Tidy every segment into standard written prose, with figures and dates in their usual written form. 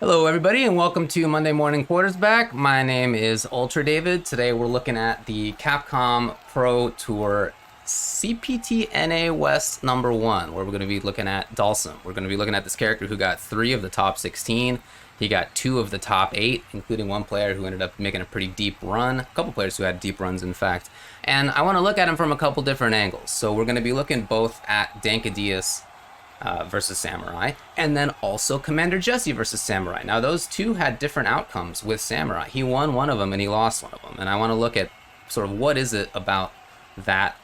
Hello, everybody, and welcome to Monday Morning Quartersback. My name is UltraDavid. Today, we're looking at the Capcom Pro Tour CPT West #1, where we're going to be looking at Dhalsim. We're going to be looking at this character who got 3 of the top 16. He got 2 of the top 8, including one player who ended up making a pretty deep run. A couple players who had deep runs, in fact. And I want to look at him from a couple different angles. So we're going to be looking both at Dankadius versus Samurai, and then also Commander Jesse versus Samurai. Now, those two had different outcomes with Samurai. He won one of them and he lost one of them. And I want to look at sort of what is it about that,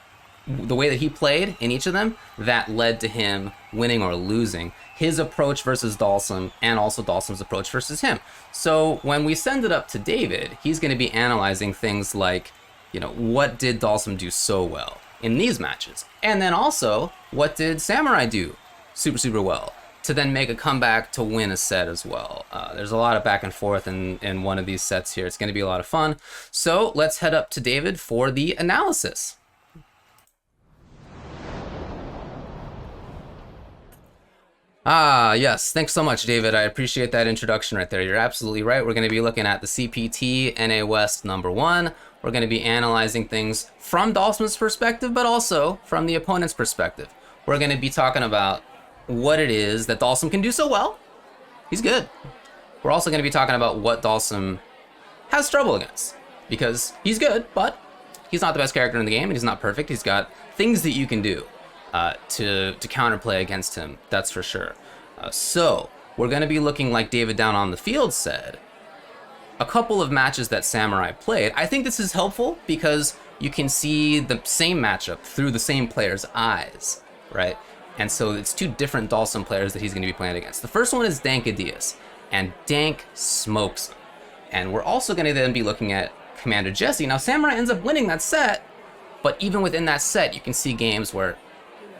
the way that he played in each of them, that led to him winning or losing. His approach versus Dhalsim, and also Dhalsim's approach versus him. So when we send it up to David, he's going to be analyzing things like, what did Dhalsim do so well in these matches? And then also, what did Samurai do super well to then make a comeback to win a set as well? There's a lot of back and forth in one of these sets here. It's going to be a lot of fun. So let's head up to David for the analysis. Yes. Thanks so much, David. I appreciate that introduction right there. You're absolutely right. We're going to be looking at the CPT West #1. We're going to be analyzing things from Dhalsim's perspective, but also from the opponent's perspective. We're going to be talking about what it is that Dhalsim can do so well. He's good. We're also going to be talking about what Dhalsim has trouble against, because he's good, but he's not the best character in the game, and he's not perfect. He's got things that you can do to counterplay against him, that's for sure. So we're going to be looking, like David down on the field said, a couple of matches that Samurai played. I think this is helpful because you can see the same matchup through the same player's eyes, right? And so it's 2 different Dhalsim players that he's going to be playing against. The first one is Dankadius, and Dank smokes him. And we're also going to then be looking at Commander Jesse. Now, Samurai ends up winning that set, but even within that set, you can see games where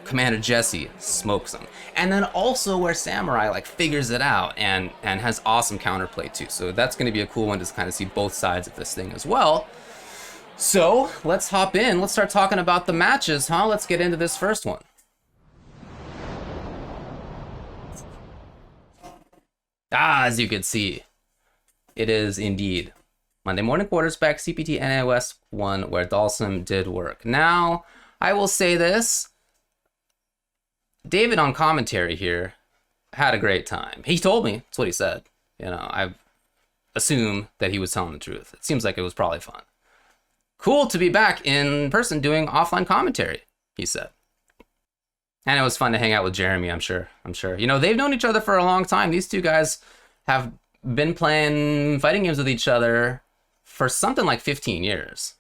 Commander Jesse smokes him. And then also where Samurai figures it out and has awesome counterplay too. So that's going to be a cool one to kind of see both sides of this thing as well. So let's hop in. Let's start talking about the matches, huh? Let's get into this first one. As you can see, it is indeed Monday Morning Quartersback CPT West 1, where Dhalsim did work. Now, I will say this. David on commentary here had a great time. He told me, that's what he said. I assume that he was telling the truth. It seems like it was probably fun. Cool to be back in person doing offline commentary, he said. And it was fun to hang out with Jeremy, I'm sure. They've known each other for a long time. These two guys have been playing fighting games with each other for something like 15 years.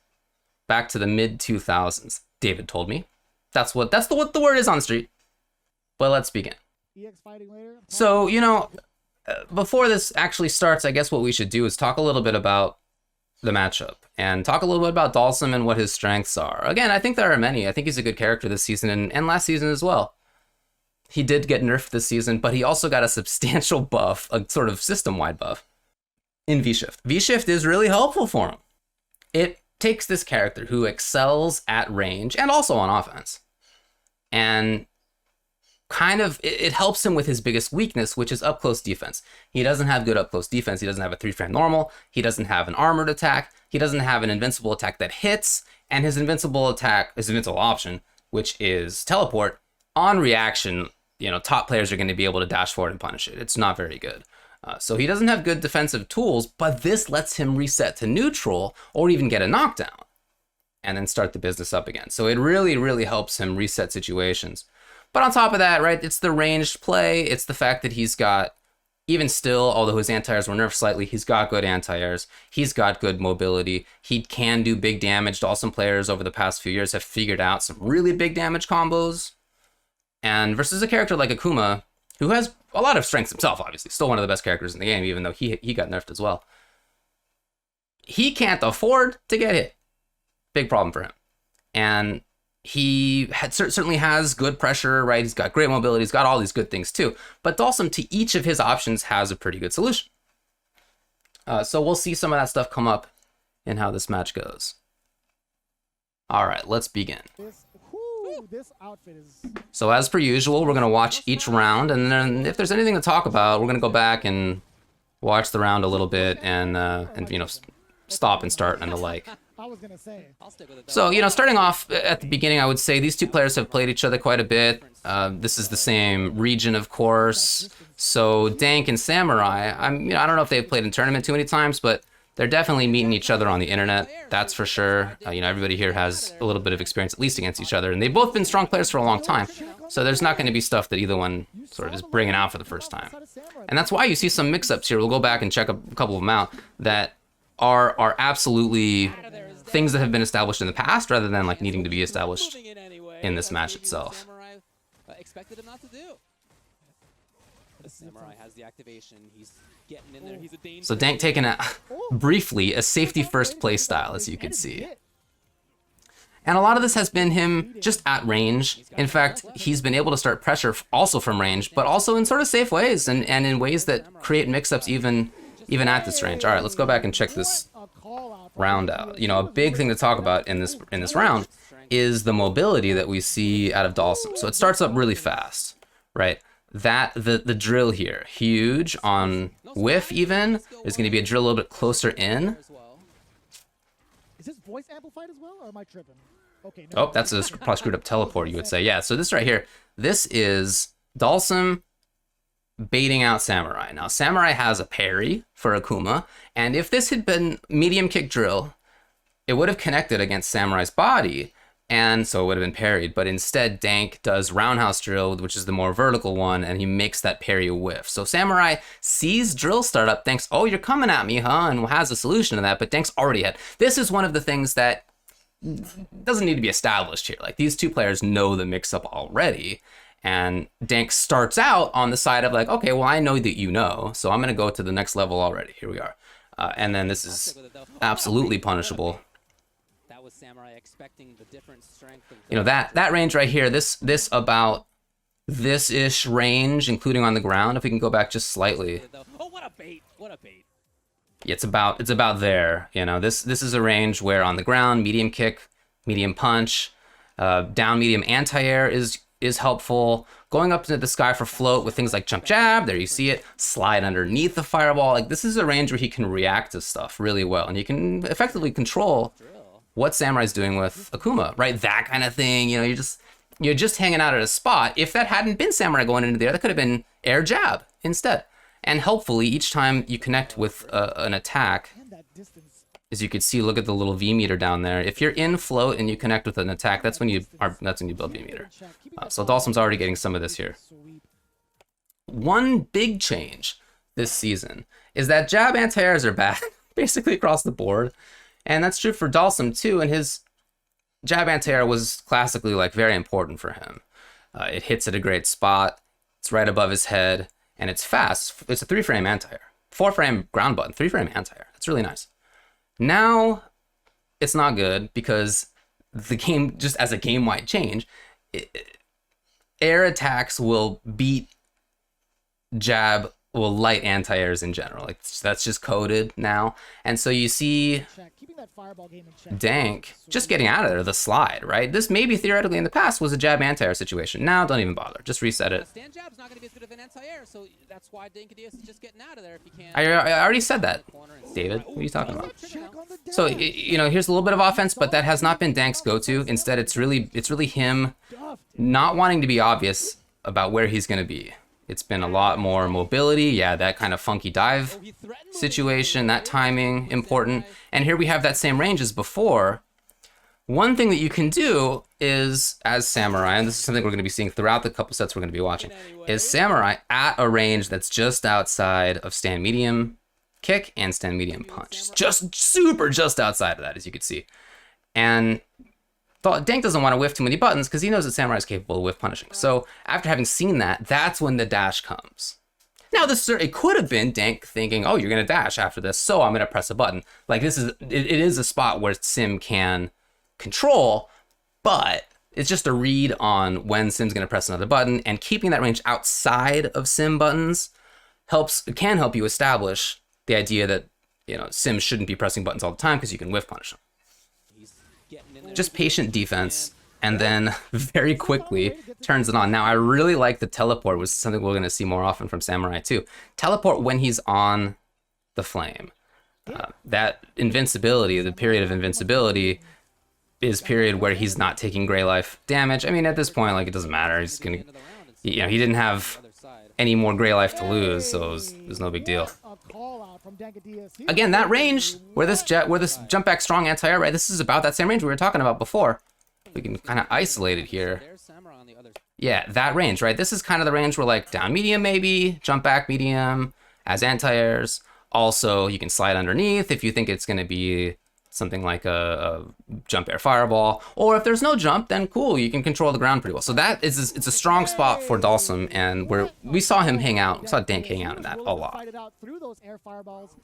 Back to the mid-2000s, David told me. That's what the word is on the street. But let's begin. So, before this actually starts, I guess what we should do is talk a little bit about the matchup and talk a little bit about Dhalsim and what his strengths are. Again, I think there are many. I think he's a good character this season and last season as well. He did get nerfed this season, but he also got a substantial buff, a sort of system-wide buff in V-Shift. V-Shift is really helpful for him. It takes this character who excels at range and also on offense, and it helps him with his biggest weakness, which is up-close defense. He doesn't have good up-close defense. He doesn't have a 3-frame normal. He doesn't have an armored attack. He doesn't have an invincible attack that hits. And his invincible option, which is teleport, on reaction, top players are going to be able to dash forward and punish it. It's not very good. So he doesn't have good defensive tools, but this lets him reset to neutral or even get a knockdown and then start the business up again. So it really, really helps him reset situations. But on top of that, right, it's the ranged play. It's the fact that he's got, even still, although his anti-airs were nerfed slightly, he's got good anti-airs. He's got good mobility. He can do big damage. Dhalsim players over the past few years have figured out some really big damage combos. And versus a character like Akuma, who has a lot of strengths himself, obviously, still one of the best characters in the game, even though he got nerfed as well. He can't afford to get hit. Big problem for him. And he certainly has good pressure, right? He's got great mobility. He's got all these good things too. But Dhalsim, to each of his options, has a pretty good solution. So we'll see some of that stuff come up in how this match goes. All right, let's begin. This outfit is... So as per usual, we're going to watch each round, and then if there's anything to talk about, we're going to go back and watch the round a little bit, and you know, stop and start and the like. I was gonna say. So, you know, starting off at the beginning, I would say these two players have played each other quite a bit. This is the same region, of course. So Dank and Samurai, you know, I don't know if they've played in tournament too many times, but they're definitely meeting each other on the internet. That's for sure. You know, everybody here has a little bit of experience, at least against each other, and they've both been strong players for a long time. So there's not going to be stuff that either one sort of is bringing out for the first time. And that's why you see some mix-ups here. We'll go back and check a couple of them out that are absolutely things that have been established in the past rather than like needing to be established in this match itself. Expected him not to do. The Samurai has the activation. He's getting in there. He's a danger. So Dank taking briefly a safety first play style, as you can see. And a lot of this has been him just at range. In fact, he's been able to start pressure also from range, but also in sort of safe ways and in ways that create mix-ups even at this range. All right, let's go back and check this round out. You know, a big thing to talk about in this round is the mobility that we see out of Dhalsim. So it starts up really fast, right? The drill here, huge on whiff even. There's going to be a drill a little bit closer in. Is his voice amplified as well, or am I tripping? Okay. No. Oh, that's a probably screwed up teleport, you would say. Yeah, so this right here, this is Dhalsim baiting out Samurai. Now, Samurai has a parry for Akuma, and if this had been medium kick drill, it would have connected against Samurai's body, and so it would have been parried. But instead, Dank does roundhouse drill, which is the more vertical one, and he makes that parry a whiff. So Samurai sees drill start up, thinks, oh, you're coming at me, huh? And has a solution to that, but Dank's already had. This is one of the things that doesn't need to be established here. Like, these two players know the mix-up already, and Dank starts out on the side of like, okay, well, I know that you know, so I'm going to go to the next level already. Here we are. And then this is absolutely punishable. That was Samurai expecting the different strength of you know, that range right here, this about this-ish range, including on the ground, if we can go back just slightly. Oh, what a bait. What a bait. Yeah, it's about there. You know, this is a range where on the ground, medium kick, medium punch, down medium anti-air is helpful. Going up into the sky for float with things like jump jab, there you see it, slide underneath the fireball. Like, this is a range where he can react to stuff really well, and he can effectively control what Samurai's doing with Akuma, right? That kind of thing. You know, you're just hanging out at a spot. If that hadn't been Samurai going into the air, that could have been air jab instead. And helpfully, each time you connect with an attack, as you can see, look at the little V meter down there. If you're in float and you connect with an attack, that's when you build V meter. So Dhalsim's already getting some of this here. One big change this season is that jab anti-airs are back basically across the board, and that's true for Dhalsim too. And his jab anti-air was classically like very important for him. It hits at a great spot. It's right above his head, and it's fast. It's a 3-frame anti-air, 4-frame ground button, 3-frame anti-air. It's really nice. Now, it's not good because the game, just as a game-wide change, air attacks will beat jab, will light anti-airs in general. Like, that's just coded now. And so you see Dank just getting out of there, the slide, right? This maybe theoretically in the past was a jab anti-air situation. Now, don't even bother. Just reset it. Stand jab's not going to be as good of an anti-air, so that's why Dank is just getting out of there if he can. I already said that, David. What are you talking about? So, you know, here's a little bit of offense, but that has not been Dank's go-to. Instead, it's really him not wanting to be obvious about where he's going to be. It's been a lot more mobility. Yeah, that kind of funky dive situation, that timing, important. And here we have that same range as before. One thing that you can do is, as Samurai, and this is something we're going to be seeing throughout the couple sets we're going to be watching, is Samurai at a range that's just outside of stand medium kick and stand medium punch. Just outside of that, as you can see. And Dank doesn't want to whiff too many buttons because he knows that Samurai is capable of whiff punishing. So after having seen that, that's when the dash comes. Now, it could have been Dank thinking, oh, you're going to dash after this, so I'm going to press a button. Like, it is a spot where Sim can control, but it's just a read on when Sim's going to press another button, and keeping that range outside of Sim buttons can help you establish the idea that, you know, Sim shouldn't be pressing buttons all the time because you can whiff punish them. Just patient defense, and then very quickly turns it on. Now, I really like the teleport, which is something we're going to see more often from Samurai too. Teleport when he's on the flame. That invincibility, the period of invincibility, is period where he's not taking gray life damage. I mean, at this point, like, it doesn't matter. He's gonna, you know, he didn't have any more gray life to lose, so it was no big deal. Again, that range where this jump back strong anti-air, right? This is about that same range we were talking about before. We can kind of isolate it here. Yeah, that range, right? This is kind of the range where, like, down medium maybe, jump back medium as anti-airs. Also, you can slide underneath if you think it's going to be something like a jump air fireball. Or if there's no jump, then cool, you can control the ground pretty well. So that is, it's a strong spot for Dhalsim, and where we saw him hang out, we saw Dank hang out in that a lot. Through those air fireballs,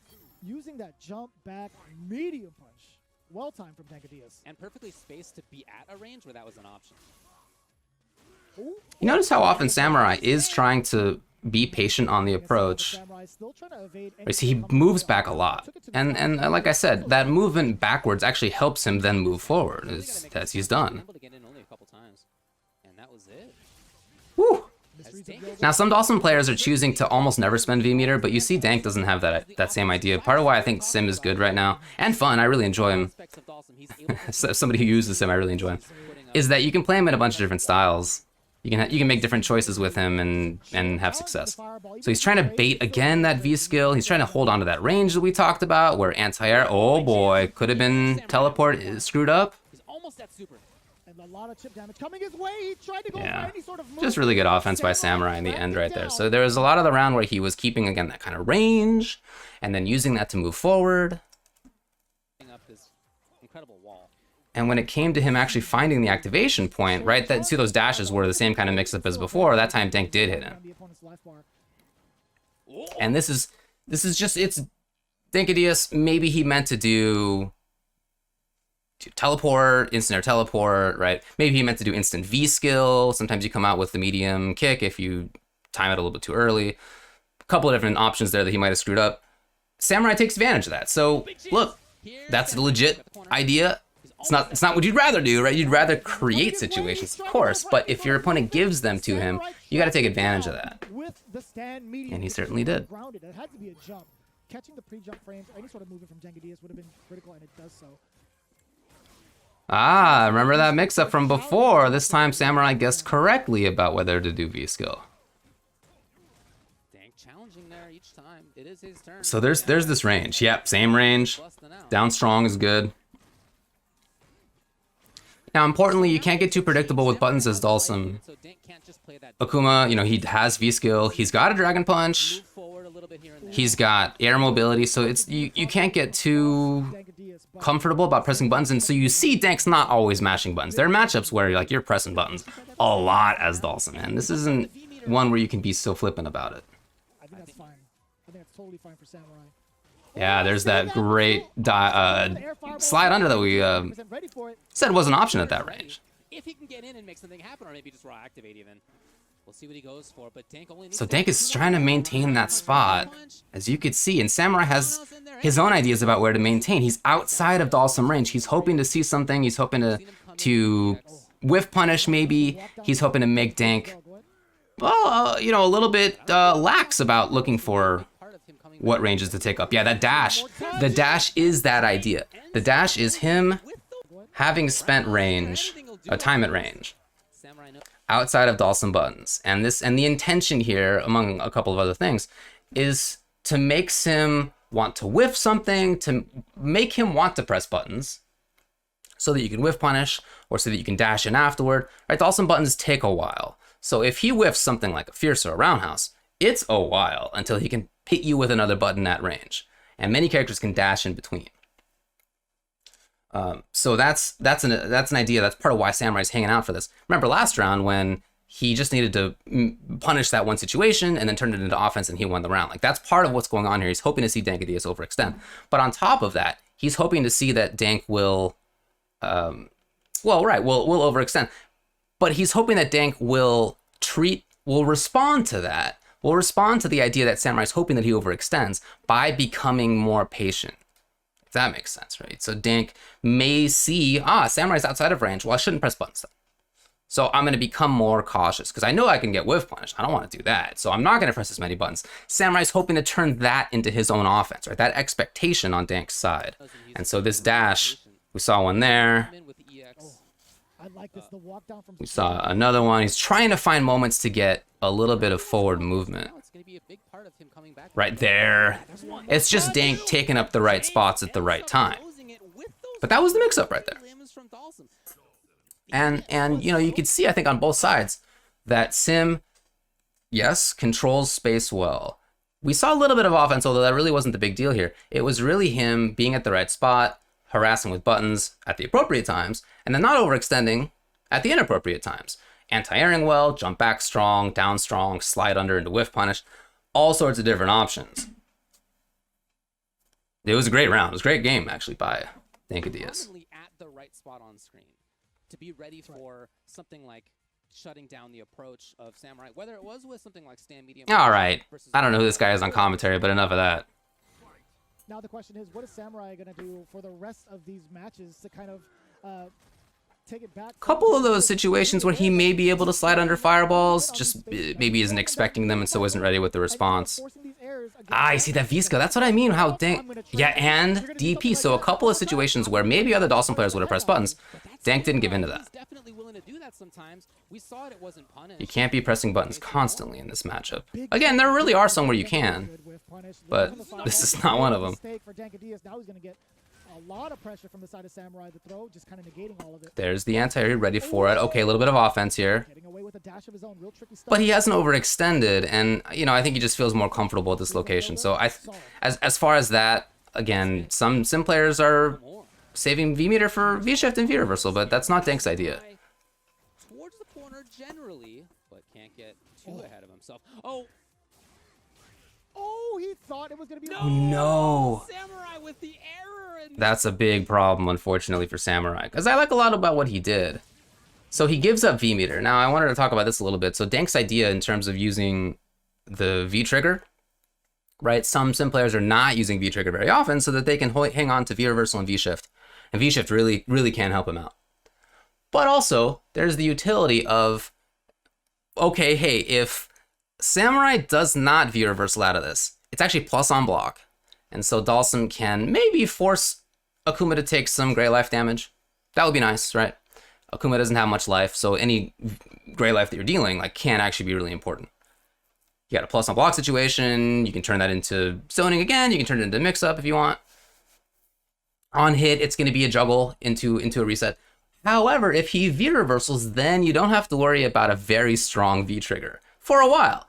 using that jump back medium punch. Well timed from Dankadias. And perfectly spaced to be at a range where that was an option. You notice how often Samurai is trying to be patient on the approach. You see, he moves back a lot. And like I said, that movement backwards actually helps him then move forward, as he's done. Woo! Now, some Dhalsim players are choosing to almost never spend V-meter, but you see Dank doesn't have that same idea. Part of why I think Sim is good right now, and fun, I really enjoy him. Somebody who uses Sim, I really enjoy him. Is that you can play him in a bunch of different styles. You can make different choices with him and have success. So he's trying to bait again that V skill. He's trying to hold on to that range that we talked about, where anti-air, oh boy, could have been teleport screwed up. He's almost at super. And a lot of chip damage coming his way. He tried to go for any sort of move. Just really good offense by Samurai in the end right there. So there was a lot of the round where he was keeping, again, that kind of range, and then using that to move forward. Up his incredible wall. And when it came to him actually finding the activation point, right, that see those dashes were the same kind of mix-up as before, that time Dank did hit him. And this is just, it's Dankadias, maybe he meant to do teleport, instant air teleport, right? Maybe he meant to do instant V skill. Sometimes you come out with the medium kick if you time it a little bit too early. A couple of different options there that he might have screwed up. Samurai takes advantage of that. So look, that's a legit idea. It's not what you'd rather do, right? You'd rather create situations, of course, but if your opponent gives them to him, you got to take advantage of that. And he certainly did. It had to be a jump. Catching the pre-jump frames, any sort of movement from Dankadias would have been critical, and it does so. Ah, remember that mix-up from before? This time Samurai guessed correctly about whether to do V-skill. Dank challenging there each time. It is his turn. So there's this range. Yep, same range. Down strong is good. Now, importantly, you can't get too predictable with buttons as Dhalsim. Akuma, you know, he has V-skill. He's got a Dragon Punch. He's got air mobility, so it's you can't get too comfortable about pressing buttons, and so you see Dank's not always mashing buttons. There are matchups where you're pressing buttons a lot as Dhalsim, and this isn't one where you can be so flippant about it. I think that's fine. I think that's totally fine for Samurai. Yeah, there's that great slide under that we said was an option at that range. If he can get in and make something happen, or maybe just raw activate even. We'll see what he goes for, but Dank only needs So Dank is trying to maintain that spot, as you could see, and Samurai has his own ideas about where to maintain. He's outside of Dhalsim range. He's hoping to see something. He's hoping to whiff punish maybe. He's hoping to make Dank, well, you know, a little bit lax about looking for what ranges to take up. Yeah, that dash. The dash is that idea. The dash is him having spent range, time at range, outside of Dhalsim buttons. And the intention here, among a couple of other things, is to make Sim want to whiff something, to make him want to press buttons, so that you can whiff punish, or so that you can dash in afterward. Right, Dhalsim buttons take a while. So if he whiffs something like a Fierce or a Roundhouse, it's a while until he can hit you with another button at range. And many characters can dash in between. So that's an idea. That's part of why Samurai's hanging out for this. Remember last round when he just needed to punish that one situation and then turned it into offense and he won the round. Like, that's part of what's going on here. He's hoping to see Dankadias overextend. But on top of that, he's hoping to see that Dank will, will overextend. But he's hoping that Dank will respond to that. Will respond to the idea that Samurai's hoping that he overextends by becoming more patient. If that makes sense, right? So Dank may see, Samurai's outside of range. Well, I shouldn't press buttons then. So I'm going to become more cautious because I know I can get whiff punished. I don't want to do that. So I'm not going to press as many buttons. Samurai's hoping to turn that into his own offense, right? That expectation on Dank's side. And so this dash, we saw one there. I like this, the walk down from We saw another one. He's trying to find moments to get a little bit of forward movement. Right there. It's just Dank taking up the right spots at the right time. But that was the mix-up right there. And you know, you could see, I think, on both sides that Sim, yes, controls space well. We saw a little bit of offense, although that really wasn't the big deal here. It was really him being at the right spot, harassing with buttons at the appropriate times, and then not overextending at the inappropriate times. Anti-airing well, jump back strong, down strong, slide under into whiff punish, all sorts of different options. It was a great round. It was a great game, actually, by Diaz. At the right spot on screen to be ready for something like shutting down the approach of Samurai, whether it was with something like stand medium. All right. I don't know who this guy is on commentary, but enough of that. Now the question is, what is Samurai going to do for the rest of these matches to kind of take it back? Couple of those situations where he may be able to slide under fireballs, just maybe isn't expecting them and so isn't ready with the response. Ah, I see that Visca. That's what I mean. How Dank, yeah, and DP. So a couple of situations where maybe other Dhalsim players would have pressed buttons. Dank didn't give into that. You can't be pressing buttons constantly in this matchup. Again, there really are some where you can, but this is not one of them. A lot of pressure from the side of Samurai to throw, just kind of negating all of it. There's the anti-air ready for it. Okay, a little bit of offense here. But he hasn't overextended, and you know, I think he just feels more comfortable at this location. So as far as that, again, some sim players are saving V meter for V shift and V reversal, but that's not Dank's idea. Towards the corner generally, but can't get too ahead of himself. Oh, he thought it was going to be... No. Samurai with the error. That's a big problem, unfortunately, for Samurai, because I like a lot about what he did. So he gives up V meter. Now, I wanted to talk about this a little bit. So Dank's idea in terms of using the V trigger, right? Some sim players are not using V trigger very often so that they can hang on to V reversal and V shift. And V shift really, really can help him out. But also, there's the utility of, okay, hey, if Samurai does not V reversal out of this, it's actually plus on block. And so Dhalsim can maybe force Akuma to take some gray life damage. That would be nice, right? Akuma doesn't have much life, so any gray life that you're dealing can actually be really important. You got a plus on block situation, you can turn that into zoning again, you can turn it into mix-up if you want. On hit, it's going to be a juggle into a reset. However, if he V reversals, then you don't have to worry about a very strong V trigger for a while.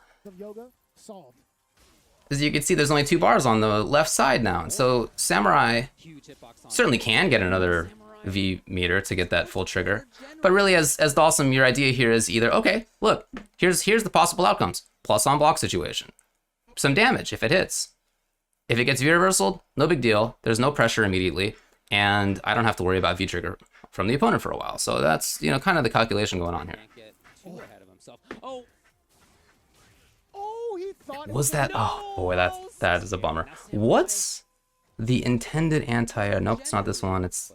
As you can see, there's only 2 bars on the left side now, and so Samurai certainly can get another V meter to get that full trigger. But really, as Dhalsim, your idea here is either, okay, look, here's the possible outcomes. Plus on block situation. Some damage if it hits. If it gets V reversaled, no big deal. There's no pressure immediately, and I don't have to worry about V trigger from the opponent for a while. So that's, you know, kind of the calculation going on here. Was that? Oh boy, that is a bummer. What's the intended anti-air? Nope, it's not this one. It's...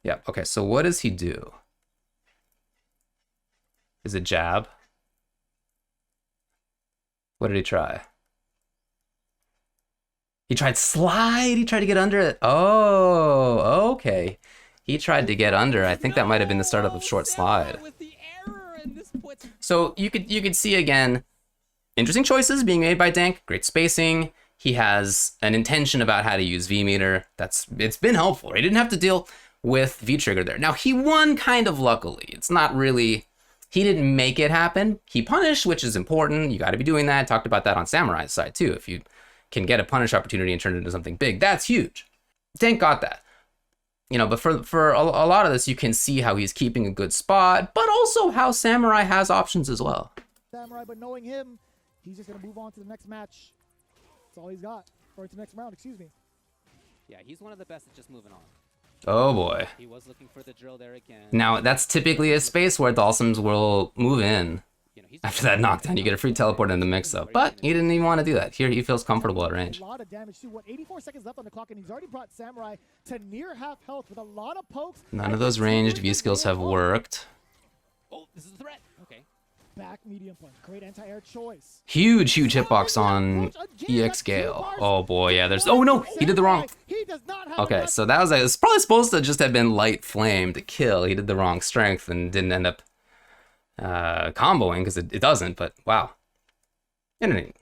Yeah, okay, so what does he do? Is it jab? What did he try? He tried slide. He tried to get under it. Oh, okay. He tried to get under. I think that might have been the start of a short slide. So you could see again, interesting choices being made by Dank. Great spacing. He has an intention about how to use V meter. It's been helpful. He didn't have to deal with V trigger there. Now he won kind of luckily. It's not really. He didn't make it happen. He punished, which is important. You got to be doing that. Talked about that on Samurai's side too. If you can get a punish opportunity and turn it into something big, that's huge. Dank got that. You know, but for a lot of this, you can see how he's keeping a good spot, but also how Samurai has options as well. Samurai, but knowing him, he's just going to move on to the next match. That's all he's got. Or to the next round, excuse me. Yeah, he's one of the best at just moving on. Oh boy. He was looking for the drill there again. Now, that's typically a space where Dhalsims will move in. You know, After that knockdown, you get a free teleport in the mix-up. But he didn't even want to do that. Here, he feels comfortable at range. A lot of damage too. What, 84 seconds left on the clock, and he's already brought Samurai to near half health with a lot of pokes. None of those ranged V skills have worked. Oh, this is a threat. Okay. Back medium punch. Great anti-air choice. Huge hitbox on EX Gale. Oh boy, yeah, there's... Oh no, he did the wrong... He does not have Okay, enough. so that was... It's probably supposed to just have been light flame to kill. He did the wrong strength and didn't end up comboing, because it doesn't, but wow. And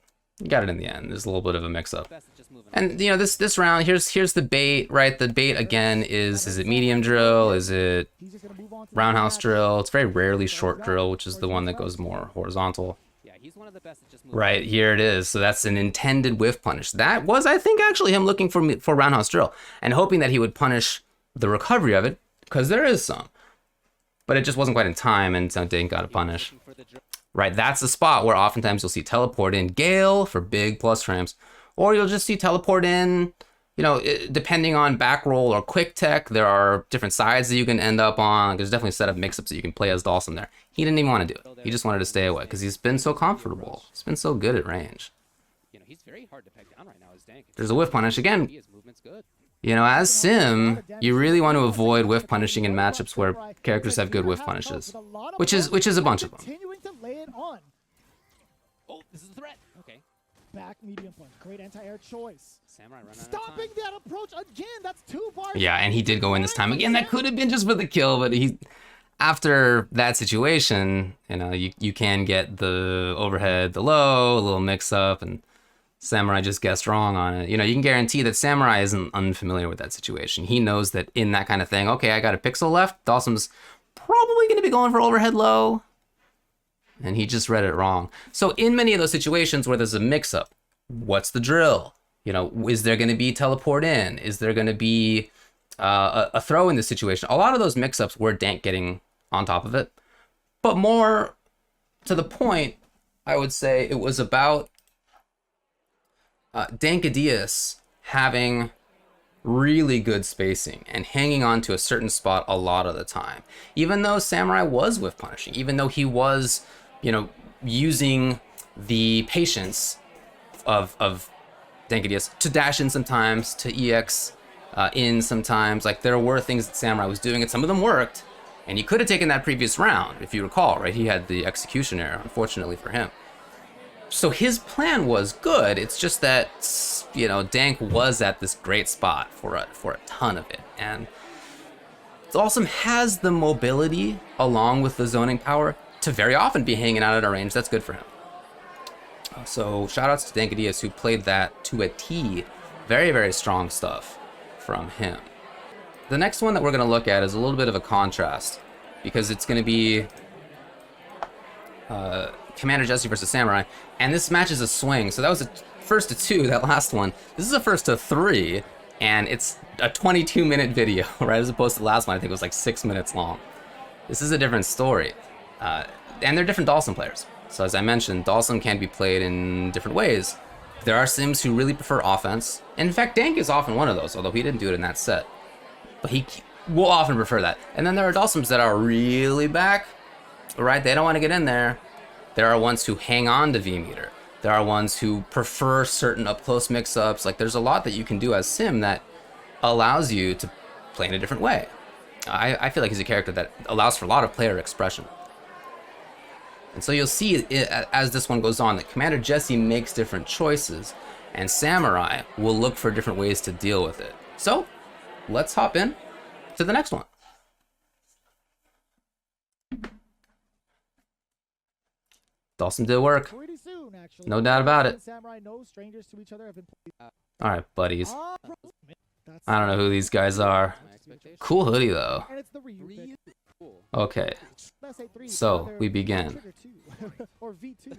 you got it in the end. There's a little bit of a mix-up. Best at just moving. And you know, this round, here's the bait, right? The bait again is it medium drill? Is it He's just gonna move on to the roundhouse next. drill? It's very rarely short drill, which is the one that goes more horizontal. Yeah, he's one of the best at just moving. Right, here it is. So that's an intended whiff punish. That was, I think, actually him looking for roundhouse drill and hoping that he would punish the recovery of it, because there is some. But it just wasn't quite in time, and so Dink got a punish. Looking for the drill. Right, that's the spot where oftentimes you'll see teleport in Gale for big plus frames, or you'll just see teleport in, you know, depending on back roll or quick tech, there are different sides that you can end up on. There's definitely set up mix-ups that you can play as Dhalsim there. He didn't even want to do it. He just wanted to stay away because he's been so comfortable. He's been so good at range. You know, he's very hard to peg down right now. His Dank. There's a whiff punish again. His movement's good. You know, as Sim, you really want to avoid whiff punishing in matchups where characters have good whiff punishes, which is a bunch of them. Continuing to lay it on. Oh, this is a threat. Okay. Back medium punch. Great anti-air choice. Samurai run out of Stopping time. that approach again. That's 2 bars. Yeah, and he did go in this time again. That could have been just for the kill, but he, after that situation, you know, you can get the overhead, the low, a little mix up, and Samurai just guessed wrong on it. You know, you can guarantee that Samurai isn't unfamiliar with that situation. He knows that in that kind of thing, okay, I got a pixel left. Dhalsim's probably going to be going for overhead low. And he just read it wrong. So in many of those situations where there's a mix-up, what's the drill? You know, is there going to be teleport in? Is there going to be a throw in this situation? A lot of those mix-ups were Dank getting on top of it. But more to the point, I would say it was about Dankadius having really good spacing and hanging on to a certain spot a lot of the time. Even though Samurai was whiff punishing, even though he was, you know, using the patience of Dankadius to dash in sometimes, to EX in sometimes. Like, there were things that Samurai was doing, and some of them worked. And he could have taken that previous round, if you recall, right? He had the execution error, unfortunately for him. So his plan was good. It's just that, you know, Dank was at this great spot for a ton of it. And Dhalsim has the mobility along with the zoning power to very often be hanging out at a range that's good for him. So shoutouts to Dankadius, who played that to a T. Very, very strong stuff from him. The next one that we're going to look at is a little bit of a contrast, because it's going to be Commander Jesse versus Samurai, and this match is a swing. So that was a first to 2, that last one. This is a first to 3, and it's a 22-minute video, right? As opposed to the last one, I think it was like 6 minutes long. This is a different story, and they're different Dhalsim players. So as I mentioned, Dhalsim can be played in different ways. There are Sims who really prefer offense. In fact, Dank is often one of those, although he didn't do it in that set. But he will often prefer that. And then there are Dhalsims that are really back, right? They don't want to get in there. There are ones who hang on to V-meter. There are ones who prefer certain up-close mix-ups. Like, there's a lot that you can do as Sim that allows you to play in a different way. I feel like he's a character that allows for a lot of player expression. And so you'll see as this one goes on that Commander Jesse makes different choices, and Samurai will look for different ways to deal with it. So let's hop in to the next one. Dhalsim did work. Pretty soon, actually. No doubt about it. Samurai, no strangers to each other, have been All right, buddies. That's I don't know who these guys are. My expectation. Cool hoodie, though. And it's the Ryu pick. Cool. Okay, Let's say 3, so either we begin. Trigger 2 or V2.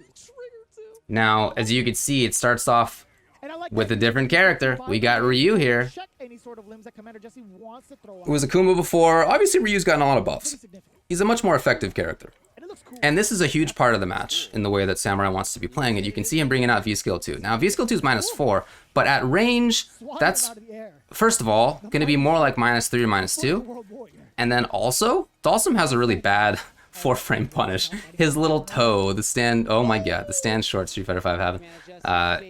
Now, as you can see, it starts off And I like with that a different character. We got Ryu here. check any sort of limbs that Commander Jesse wants to throw out. It was Akuma before. Obviously, Ryu's gotten a lot of buffs. Pretty significant. He's a much more effective character. And it looks cool. And this is a huge part of the match in the way that Samurai wants to be playing it. You can see him bringing out V-Skill 2. Now, V-Skill 2 is -4, but at range, Swatting that's, him out of the air. first of all, going to be more like -3 or -2. World Warrior. And then also, Dhalsim has a really bad 4-frame punish. His little toe, the stand, oh my god, the stand short Street Fighter 5 having,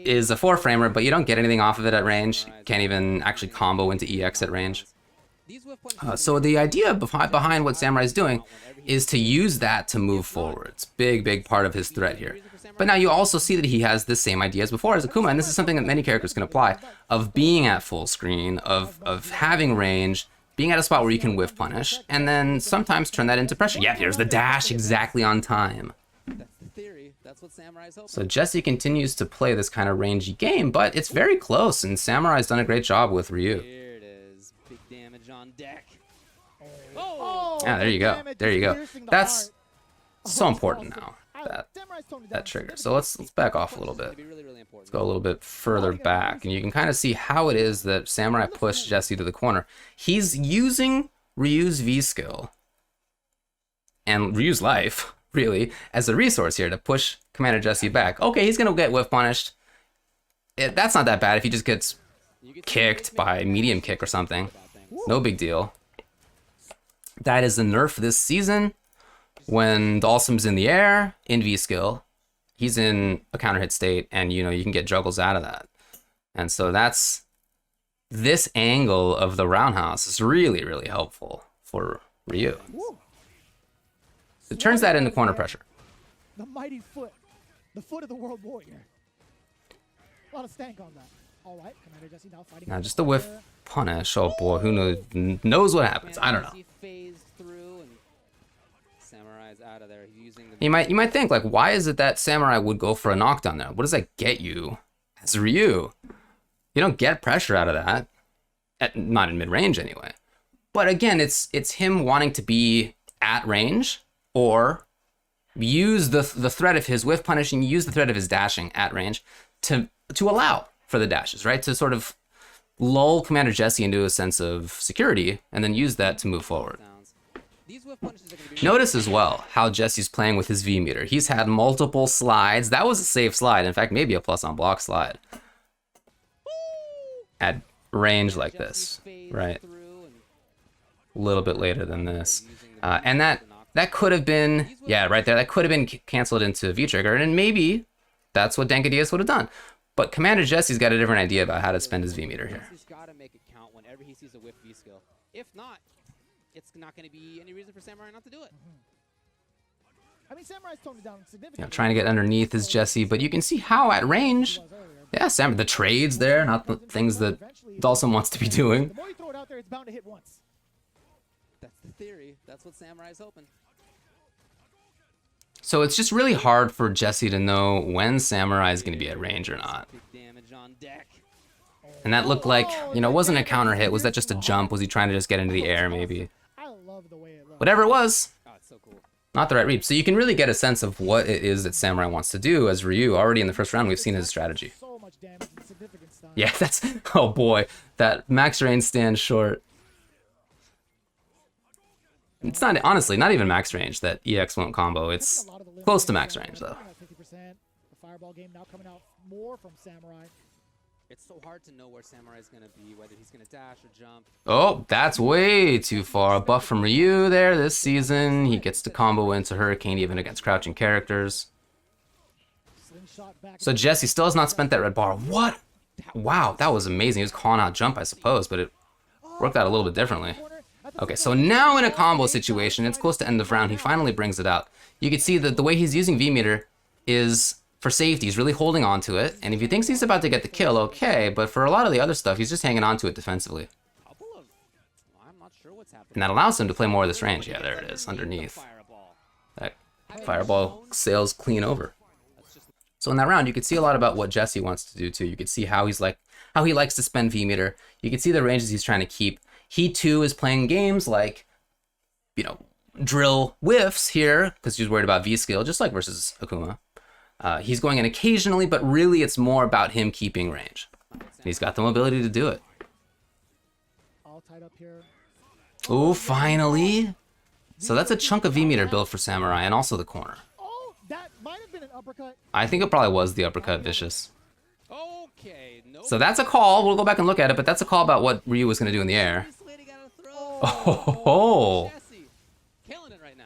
is a 4-framer, but you don't get anything off of it at range. Can't even actually combo into EX at range. So the idea behind what Samurai's doing is to use that to move forwards. Big part of his threat here. But now you also see that he has the same idea as before as Akuma, and this is something that many characters can apply, of being at full screen, of having range, being at a spot where you can whiff punish, and then sometimes turn that into pressure. Yeah, here's the dash exactly on time. So Jesse continues to play this kind of rangy game, but it's very close, and Samurai's done a great job with Ryu. Here it is. Big damage on deck. Yeah, there you go. There you go. That's so important now, that trigger. So let's back off a little bit. Let's go a little bit further back, and you can kind of see how it is that Samurai pushed Jesse to the corner. He's using Ryu's V skill and Ryu's life, really, as a resource here to push Commander Jesse back. Okay, he's gonna get whiff punished. That's not that bad if he just gets kicked by medium kick or something. No big deal. That is the nerf this season. When Dhalsim's in the air, in V skill, he's in a counter hit state, and you know you can get juggles out of that. And so that's this angle of the roundhouse is really helpful for Ryu. It turns that into corner pressure. The mighty foot, the foot of the world warrior. A lot of stank on that. All right, Commander Jesse now fighting. Now just the whiff punish. Oh boy, who knows what happens? I don't know. Out of there. Using the You might think, like, why is it that Samurai would go for a knockdown there? What does that get you as Ryu? You don't get pressure out of that, not in mid-range anyway. But again, it's him wanting to be at range, or use the threat of his whiff punishing, use the threat of his dashing at range to allow for the dashes, right? To sort of lull Commander Jesse into a sense of security, and then use that to move forward. Notice as well how Jesse's playing with his V meter. He's had multiple slides. That was a safe slide. In fact, maybe a plus on block slide. At range like this, right? A little bit later than this. And that could have been, yeah, right there. That could have been canceled into V trigger, and maybe that's what Dankadius would have done. But Commander Jesse's got a different idea about how to spend his V meter here. He's got to make it count whenever he sees a whiff V skill. If not, it's not going to be any reason for Samurai not to do it. I mean, Samurai's toned it down significantly. You know, trying to get underneath is Jesse, but you can see how at range, yeah, the trades there, not the things that Dhalsim wants to be doing. The more you throw it out there, it's bound to hit once. That's the theory. That's what Samurai's hoping. So it's just really hard for Jesse to know when Samurai is going to be at range or not. Big damage on deck. And that looked like, you know, it wasn't a counter hit. Was that just a jump? Was he trying to just get into the air, maybe? I love the way it looks. Whatever it was, Oh, it's so cool. not the right read. So you can really get a sense of what it is that Samurai wants to do as Ryu. Already in the first round, we've seen his strategy. So much damage and significant stun. Yeah, that's, oh boy, that max range stand short. It's not, honestly, not even max range that EX won't combo. It's close to max range, though. 50%. The fireball game now coming out more from Samurai. It's so hard to know where Samurai's going to be, whether he's going to dash or jump. Oh, that's way too far. A buff from Ryu there this season. He gets to combo into Hurricane even against crouching characters. So Jesse still has not spent that red bar. What? Wow, that was amazing. He was calling out jump, I suppose, but it worked out a little bit differently. Okay, so now in a combo situation, it's close to end of round. He finally brings it out. You can see that the way he's using V-meter is for safety. He's really holding on to it. And if he thinks he's about to get the kill, okay. But for a lot of the other stuff, he's just hanging on to it defensively. I'm not sure what's happening. And that allows him to play more of this range. Yeah, there it is, underneath. That fireball sails clean over. So in that round, you could see a lot about what Jesse wants to do too. You could see how he likes to spend V-meter. You could see the ranges he's trying to keep. He too is playing games like, you know, drill whiffs here because he's worried about V-skill, just like versus Akuma. He's going in occasionally, but really it's more about him keeping range. And he's got the mobility to do it. All tied up here. Oh, finally. So that's a chunk of V-meter built for Samurai and also the corner. Oh, that might have been an uppercut. I think it probably was the uppercut vicious. Okay, no. So that's a call. We'll go back and look at it, but that's a call about what Ryu was going to do in the air. This lady got a throw. Oh, Jesse, killing it right now.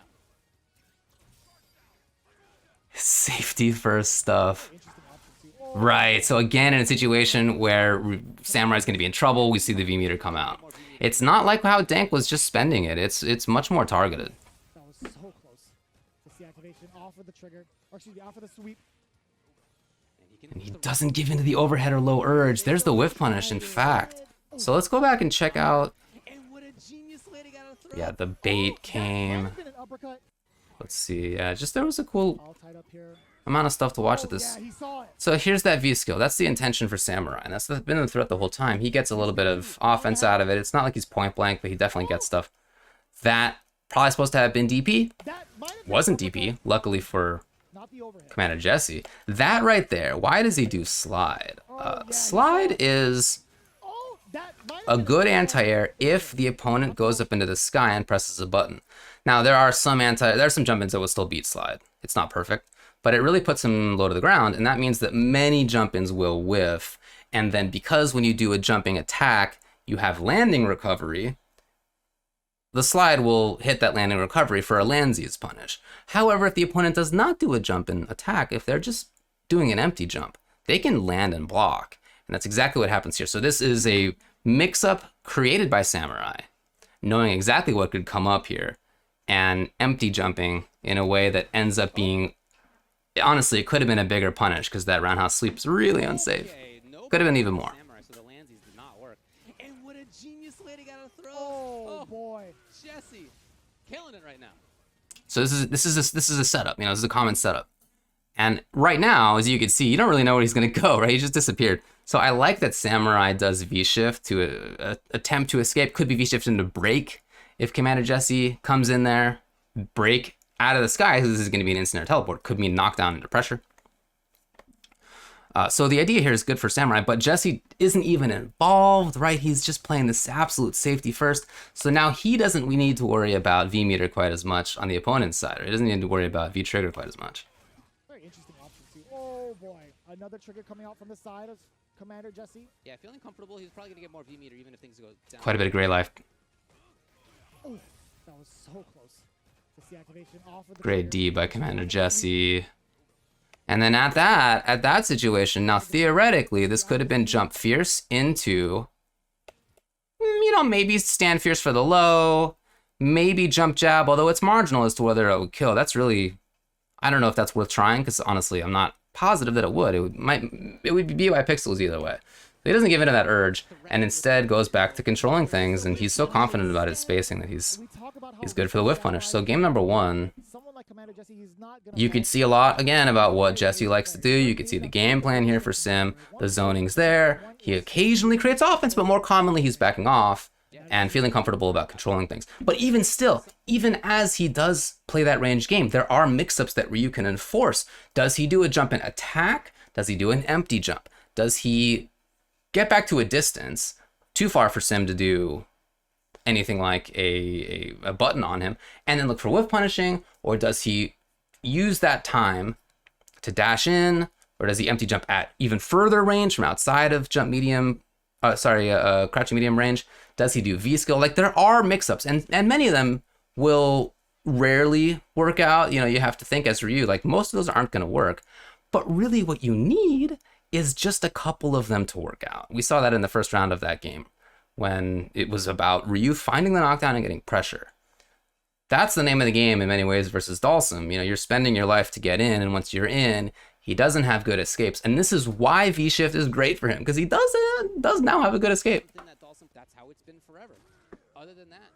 Safety first stuff. Interesting option too. Oh, Right, so again, in a situation where Samurai's going to be in trouble, we see the V meter come out. It's not like how Dank was just spending it. It's much more targeted. that was so close. It's the activation off of the trigger, or excuse me, off of the sweep. And he doesn't give into the overhead or low urge. There's the whiff punish, in fact. So let's go back and check out. And what a genius way to get a throw. Yeah, the bait came. Been an uppercut. Let's see. Yeah, just there was a cool All tied up here. amount of stuff to watch Oh, at this. yeah, he saw it. So here's that V skill. That's the intention for Samurai, and that's been the threat the whole time. He gets a little bit of offense out of it. It's not like he's point blank, but he definitely gets stuff. That probably supposed to have been DP. That might have been Wasn't an uppercut, DP, luckily for not the overhead. Commander Jesse. That right there, why does he do slide? Slide is Oh, that might have a been good anti-air if the opponent goes up into the sky and presses a button. Now there are some jump-ins that will still beat slide. It's not perfect, but it really puts him low to the ground, and that means that many jump-ins will whiff. And then because when you do a jumping attack, you have landing recovery, the slide will hit that landing recovery for a landsies punish. However, if the opponent does not do a jump-in attack, if they're just doing an empty jump, they can land and block. And that's exactly what happens here. So this is a mix-up created by Samurai, knowing exactly what could come up here, and empty jumping in a way that ends up being, honestly, it could have been a bigger punish because that roundhouse sweep is really unsafe. Okay, no Could have been even more. Samurai, so the landsies did not work. And what a genius way to get a throw. Oh, boy. Jesse, killing it right now. So this is a setup. You know, this is a common setup. And right now, as you can see, you don't really know where he's gonna go. Right, he just disappeared. So I like that Samurai does V shift to attempt to escape. Could be V shift into break if Commander Jesse comes in there, break out of the sky. This is going to be an instant air teleport. Could mean knockdown into pressure. So the idea here is good for Samurai, but Jesse isn't even involved, right? He's just playing this absolute safety first. So now he doesn't need to worry about V meter quite as much on the opponent's side, or he doesn't need to worry about V trigger quite as much. Very interesting option too. Oh boy, another trigger coming out from the side of Commander Jesse. Yeah, feeling comfortable. He's probably going to get more V meter even if things go down. Quite a bit of gray life. Oh, that was so close. It's the activation off of the Great trigger. D by Commander Jesse. And then at that situation, now theoretically, this could have been jump fierce into, maybe stand fierce for the low, maybe jump jab, although it's marginal as to whether it would kill. That's really, I don't know if that's worth trying, because honestly, I'm not positive that it would. It would be by pixels either way. He doesn't give into that urge, and instead goes back to controlling things, and he's so confident about his spacing that he's good for the whiff punish. So game number one, Someone like Commander Jesse, he's not gonna you could see a lot, again, about what Jesse likes to do. You could see the game plan here for Sim. The zoning's there. He occasionally creates offense, but more commonly he's backing off and feeling comfortable about controlling things. But even still, even as he does play that range game, there are mix-ups that Ryu can enforce. Does he do a jump and attack? Does he do an empty jump? Does he get back to a distance too far for Sim to do anything like a button on him and then look for whiff punishing? Or does he use that time to dash in? Or does he empty jump at even further range from outside of jump medium, crouching medium range? Does he do V skill? Like, there are mix-ups, and many of them will rarely work out. You know, you have to think as Ryu, like, most of those aren't going to work. But really what you need is just a couple of them to work out. We saw that in the first round of that game when it was about Ryu finding the knockdown and getting pressure. That's the name of the game in many ways versus Dhalsim. You know, you're spending your life to get in, and once you're in, he doesn't have good escapes. And this is why V-Shift is great for him, because he does now have a good escape. That's how it's been forever. Other than that,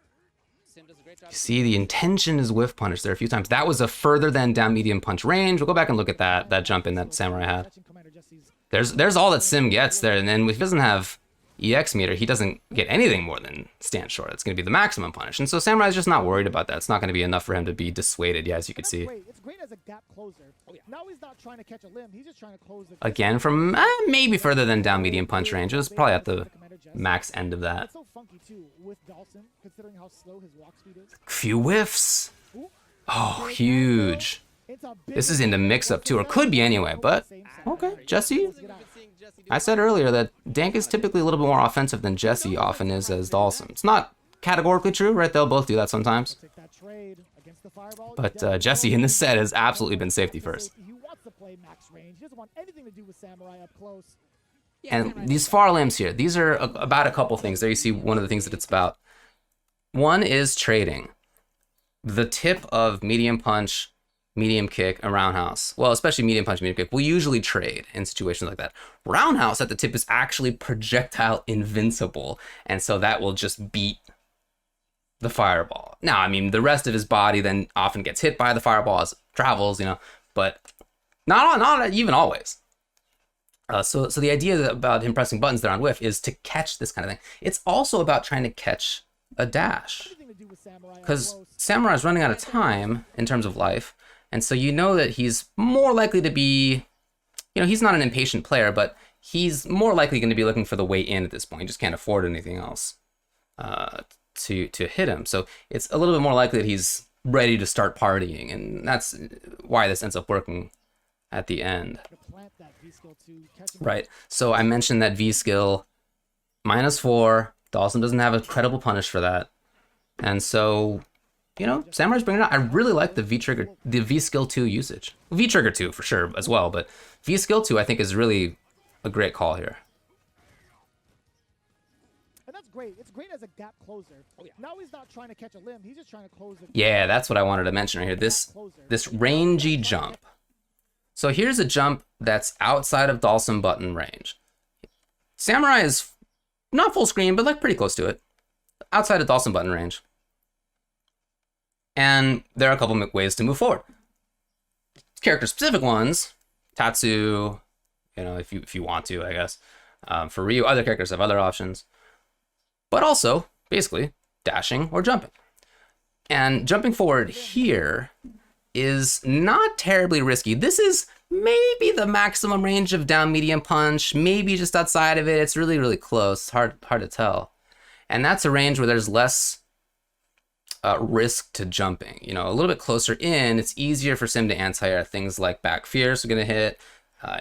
Sim does a great job. See, the intention is whiff punish there a few times. That was a further than down medium punch range. We'll go back and look at that jump in that Samurai had. There's all that Sim gets there, and then if he doesn't have EX meter, he doesn't get anything more than stand short. It's going to be the maximum punish. And so Samurai's just not worried about that. It's not going to be enough for him to be dissuaded, yeah, as you can see. It's great as a gap closer. Now he's not trying to catch a limb. He's just trying to close the Again, from maybe further than down medium punch range. It was probably at the max end of that. That's so funky too with Dhalsim, considering how slow his walk speed is. Few whiffs. Oh, huge. This is into mix-up too, or could be anyway, but okay, Jesse. I said earlier that Dank is typically a little bit more offensive than Jesse often is as Dhalsim. It's not categorically true, right? They'll both do that sometimes. But Jesse in this set has absolutely been safety first. play max range. He doesn't want anything to do with Samurai up close. And these far limbs here, these are about a couple things. There you see one of the things that it's about. One is trading. The tip of medium punch, medium kick, and roundhouse. Well, especially medium punch, medium kick, will usually trade in situations like that. Roundhouse at the tip is actually projectile invincible, and so that will just beat the fireball. Now, I mean, the rest of his body then often gets hit by the fireball as it travels, you know, but not even always. So the idea about him pressing buttons there on whiff is to catch this kind of thing. It's also about trying to catch a dash, because Samurai's running out of time in terms of life, and so you know that he's more likely to be, you know, he's not an impatient player, but he's more likely going to be looking for the way in at this point. He just can't afford anything else to hit him. So it's a little bit more likely that he's ready to start partying, and that's why this ends up working at the end. Right. So I mentioned that V skill -4. Dhalsim doesn't have a credible punish for that. And so, you know, Samurai's bringing it out. I really like the V skill 2 usage. V trigger 2 for sure as well, but V skill 2 I think is really a great call here. And that's great. It's great as a gap closer. Oh, yeah. Now he's not trying to catch a limb. He's just trying to close it. Yeah, that's what I wanted to mention right here. This rangy jump. So here's a jump that's outside of Dhalsim button range. Samurai is not full screen, but like pretty close to it. Outside of Dhalsim button range. And there are a couple of ways to move forward. Character-specific ones, Tatsu, you know, if you want to, I guess. For Ryu, other characters have other options. But also, basically, dashing or jumping. And jumping forward here is not terribly risky. This is maybe the maximum range of down medium punch, maybe just outside of it. It's really, really close. Hard to tell. And that's a range where there's less risk to jumping. You know, a little bit closer in, it's easier for Sim to anti-air. Things like back fierce are going to hit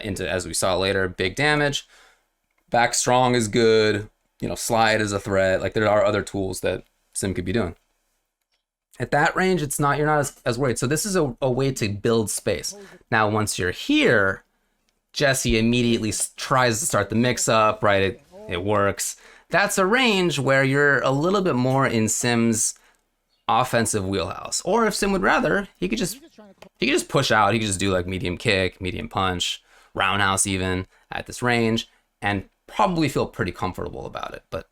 into, as we saw later, big damage. Back strong is good. You know, slide is a threat. Like, there are other tools that Sim could be doing. At that range, it's not, you're not as worried. So this is a way to build space. Now, once you're here, Jesse immediately tries to start the mix-up, right? It works. That's a range where you're a little bit more in Sim's offensive wheelhouse. Or if Sim would rather, he could just push out. He could just do like medium kick, medium punch, roundhouse even at this range, and probably feel pretty comfortable about it. But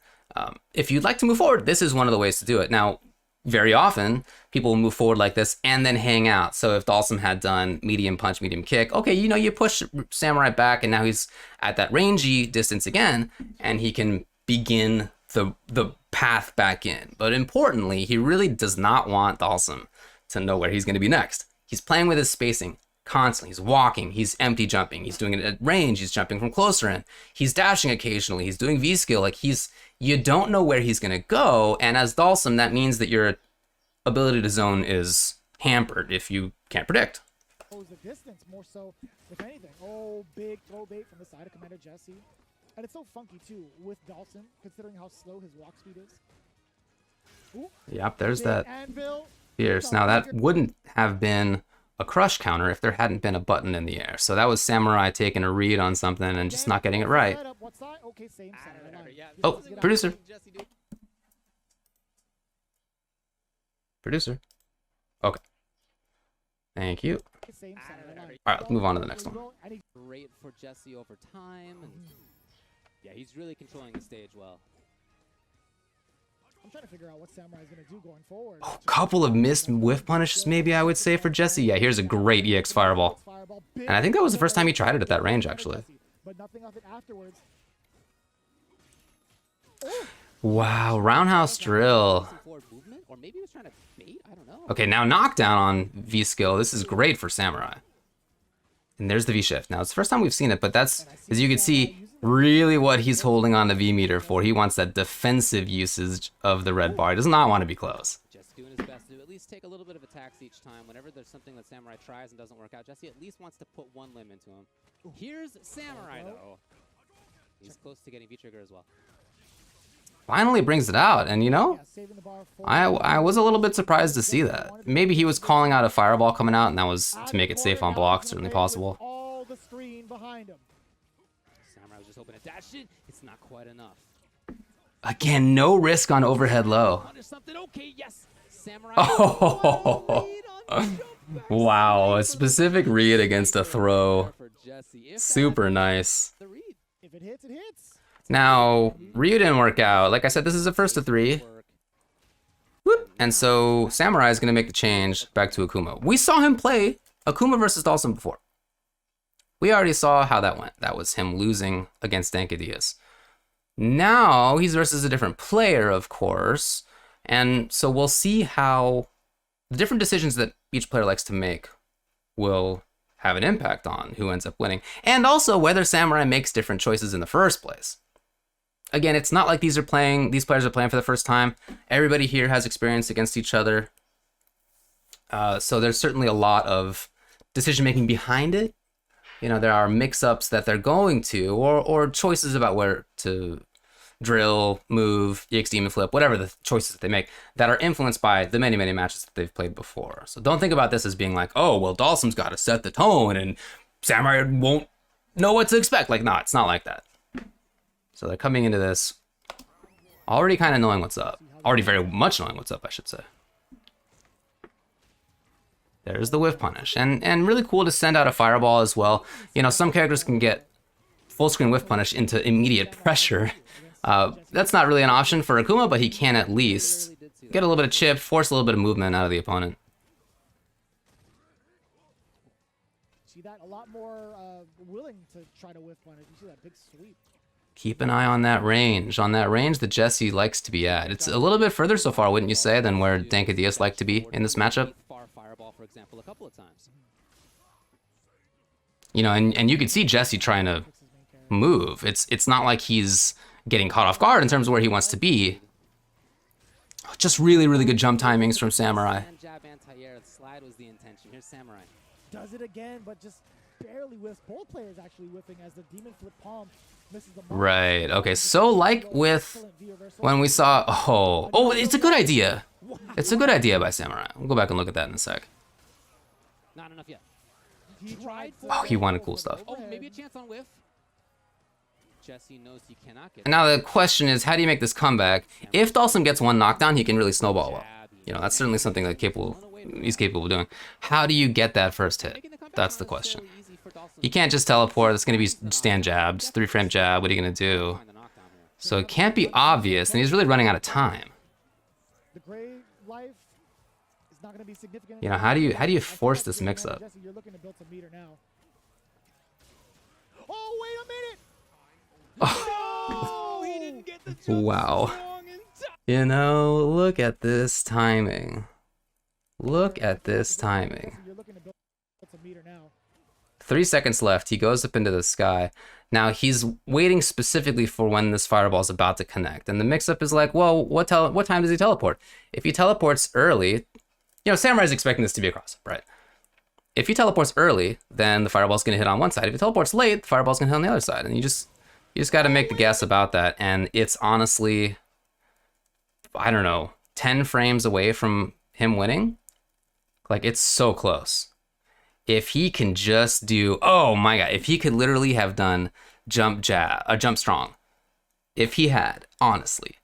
if you'd like to move forward, this is one of the ways to do it. Now, very often, people will move forward like this and then hang out. So if Dhalsim had done medium punch, medium kick, okay, you know, you push Samurai back and now he's at that rangy distance again, and he can begin the path back in. But importantly, he really does not want Dhalsim to know where he's going to be next. He's playing with his spacing constantly. He's walking, he's empty jumping, he's doing it at range, he's jumping from closer in, he's dashing occasionally, he's doing V skill. Like, you don't know where he's going to go, and as Dhalsim, that means that your ability to zone is hampered if you can't predict. The distance more so, if anything. Oh, big throw bait from the side of Commander Jesse. And it's so funky, too, with Dhalsim, considering how slow his walk speed is. Ooh, yep, there's that anvil. Fierce. Now, that wouldn't have been a crush counter if there hadn't been a button in the air. So that was Samurai taking a read on something and just not getting it right. Oh, producer. Producer. Okay. Thank you. All right, let's move on to the next one. Great for Jesse over time. And yeah, he's really controlling the stage well. I'm trying to figure out what Samurai's going to do going forward. A couple of missed whiff punishes, maybe I would say, for Jesse. Yeah, here's a great EX Fireball. And I think that was the first time he tried it at that range, actually. But nothing of it afterwards. Wow, roundhouse drill. Okay, now knockdown on V skill. This is great for Samurai. And there's the V shift. Now, it's the first time we've seen it, but that's, as you can see, really what he's holding on the V meter for. He wants that defensive usage of the red bar. He does not want to be close. Just doing his best to at least take a little bit of attacks each time. Whenever there's something that Samurai tries and doesn't work out, Jesse at least wants to put one limb into him. Here's Samurai, though. He's close to getting V-trigger as well. Finally brings it out, and you know, I was a little bit surprised to see that. Maybe he was calling out a fireball coming out, and that was to make it safe on block, certainly possible. dash it. It's not quite enough. Again, no risk on overhead low. Punish something. Okay, yes. Samurai. Oh, wow, a specific read against a throw. Super nice. If it hits, it hits. Now, Ryu didn't work out. Like I said, this is a first to 3. Whoop. And so Samurai is going to make the change back to Akuma. We saw him play Akuma versus Dhalsim before. We already saw how that went. That was him losing against Dankadius. Now he's versus a different player, of course. And so we'll see how the different decisions that each player likes to make will have an impact on who ends up winning. And also whether Samurai makes different choices in the first place. Again, it's not like these players are playing for the first time. Everybody here has experience against each other. So there's certainly a lot of decision-making behind it. You know, there are mix-ups that they're going to, or choices about where to drill, move, EX Demon Flip, whatever the choices that they make, that are influenced by the many, many matches that they've played before. So don't think about this as being like, oh, well, Dhalsim's got to set the tone, and Samurai won't know what to expect. Like, no, it's not like that. So they're coming into this already kind of knowing what's up. Already very much knowing what's up, I should say. There's the whiff punish. And really cool to send out a fireball as well. You know, some characters can get full screen whiff punish into immediate pressure. That's not really an option for Akuma, but he can at least get a little bit of chip, force a little bit of movement out of the opponent. See that? A lot more willing to try to whiff punish. You see that big sweep. Keep an eye on that range. On that range that Jesse likes to be at. It's a little bit further so far, wouldn't you say, than where Dankadius like to be in this matchup? For example, a couple of times. You know, and you can see Jesse trying to move. It's not like he's getting caught off guard in terms of where he wants to be. Just really, really good jump timings from Samurai. Slide was the intention. Here's Samurai. Does it again, but just barely whiffs. Both players actually whiffing as the Demon Flip palm misses the mark. Right. Okay. So like with when we saw, oh, it's a good idea. It's a good idea by Samurai. We'll go back and look at that in a sec. Not enough yet. Oh, he wanted cool stuff. Oh, maybe a chance on whiff. Jesse knows he cannot get. And now the question is, how do you make this comeback? If Dhalsim gets one knockdown, he can really snowball well. You know, that's certainly something that he's capable of doing. How do you get that first hit? That's the question. You can't just teleport. It's going to be stand jabs, 3-frame jab. What are you going to do? So it can't be obvious, and he's really running out of time. The gray life is not going to be significant. You know, how do you force this mix-up? Jesse, you're looking to build some meter now. Oh, wait a minute! Oh. No! He didn't get the jump Wow. strong in time. You know, look at this timing. Look at this timing. You're looking to build some meter now. 3 seconds left. He goes up into the sky. Now he's waiting specifically for when this fireball is about to connect. And the mix-up is like, well, what time does he teleport? If he teleports early, you know, Samurai's expecting this to be a cross-up, right? If he teleports early, then the fireball's going to hit on one side. If he teleports late, the fireball's going to hit on the other side. And you just got to make the guess about that. And it's honestly, I don't know, 10 frames away from him winning. Like, it's so close. If he can just do, oh my God, if he could literally have done jump strong, if he had, honestly,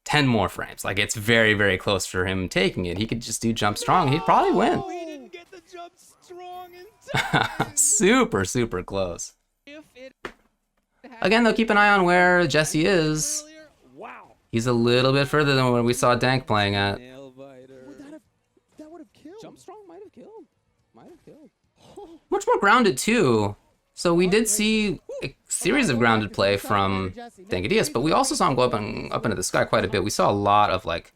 10 more frames, like it's very, very close for him taking it. He could just do jump strong. He'd probably win. Oh, he didn't get the jump strong in time. Super, super close. Again, though, keep an eye on where Jesse is. Wow. He's a little bit further than when we saw Dank playing at. That would have killed. Jump strong might have killed. Might have killed. Much more grounded, too. So we did see a series of grounded play from Dankadius, but we also saw him go up into the sky quite a bit. We saw a lot of, like,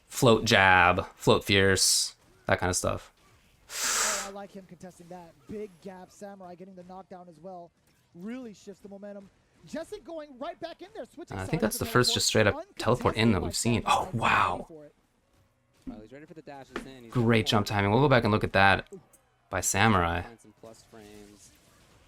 float jab, float fierce, that kind of stuff. Oh, I like him contesting that. Big gap. Samurai getting the knockdown as well. Really shifts the momentum. Jesse going right back in there. Switching I think that's the first just straight up teleport in that we've seen. Oh, wow. Well, he's ready for the dashes in. He's Great jump timing. We'll go back and look at that by Samurai. find some plus frames.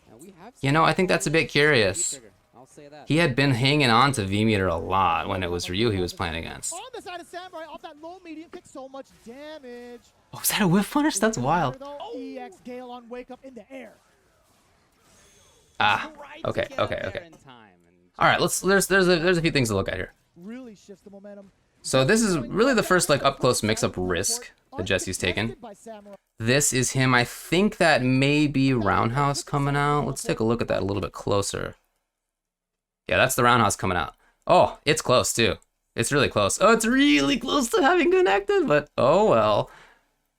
Now, we have You know, I think that's a bit curious. I'll say that. He had been hanging on to V-meter a lot when it was Ryu he was playing against. On the side of Samurai, off that low medium kick, so much damage. Oh, is that a whiff punish? That's wild. EX Gale on wake up in the air. Ah, okay. There in time, and All right, there's a few things to look at here. Really shifts the momentum. So this is really the first like up close mix up risk that Jesse's taken. This is him. I think that may be roundhouse coming out. Let's take a look at that a little bit closer. Yeah, that's the roundhouse coming out. Oh, it's close too. It's really close. Oh, it's really close to having connected, but oh well.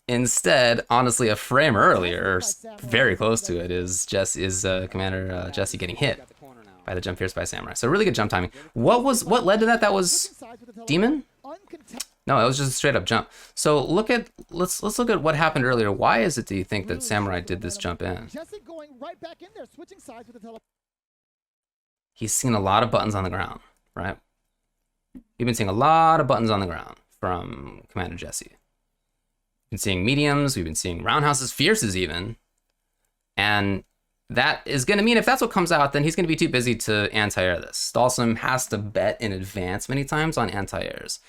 Instead, honestly, a frame earlier, very close to it, is Commander Jesse getting hit by the jump fierce by Samurai. So really good jump timing. What led to that? That was Demon? No, it was just a straight up jump. So let's look at what happened earlier. Why is it, do you think, that Samurai did this jump in? He's seen a lot of buttons on the ground, right? We've been seeing a lot of buttons on the ground from Commander Jesse. We've been seeing mediums, we've been seeing roundhouses, fierces even. And that is going to mean if that's what comes out, then he's going to be too busy to anti-air this. Dhalsim has to bet in advance many times on anti-airs.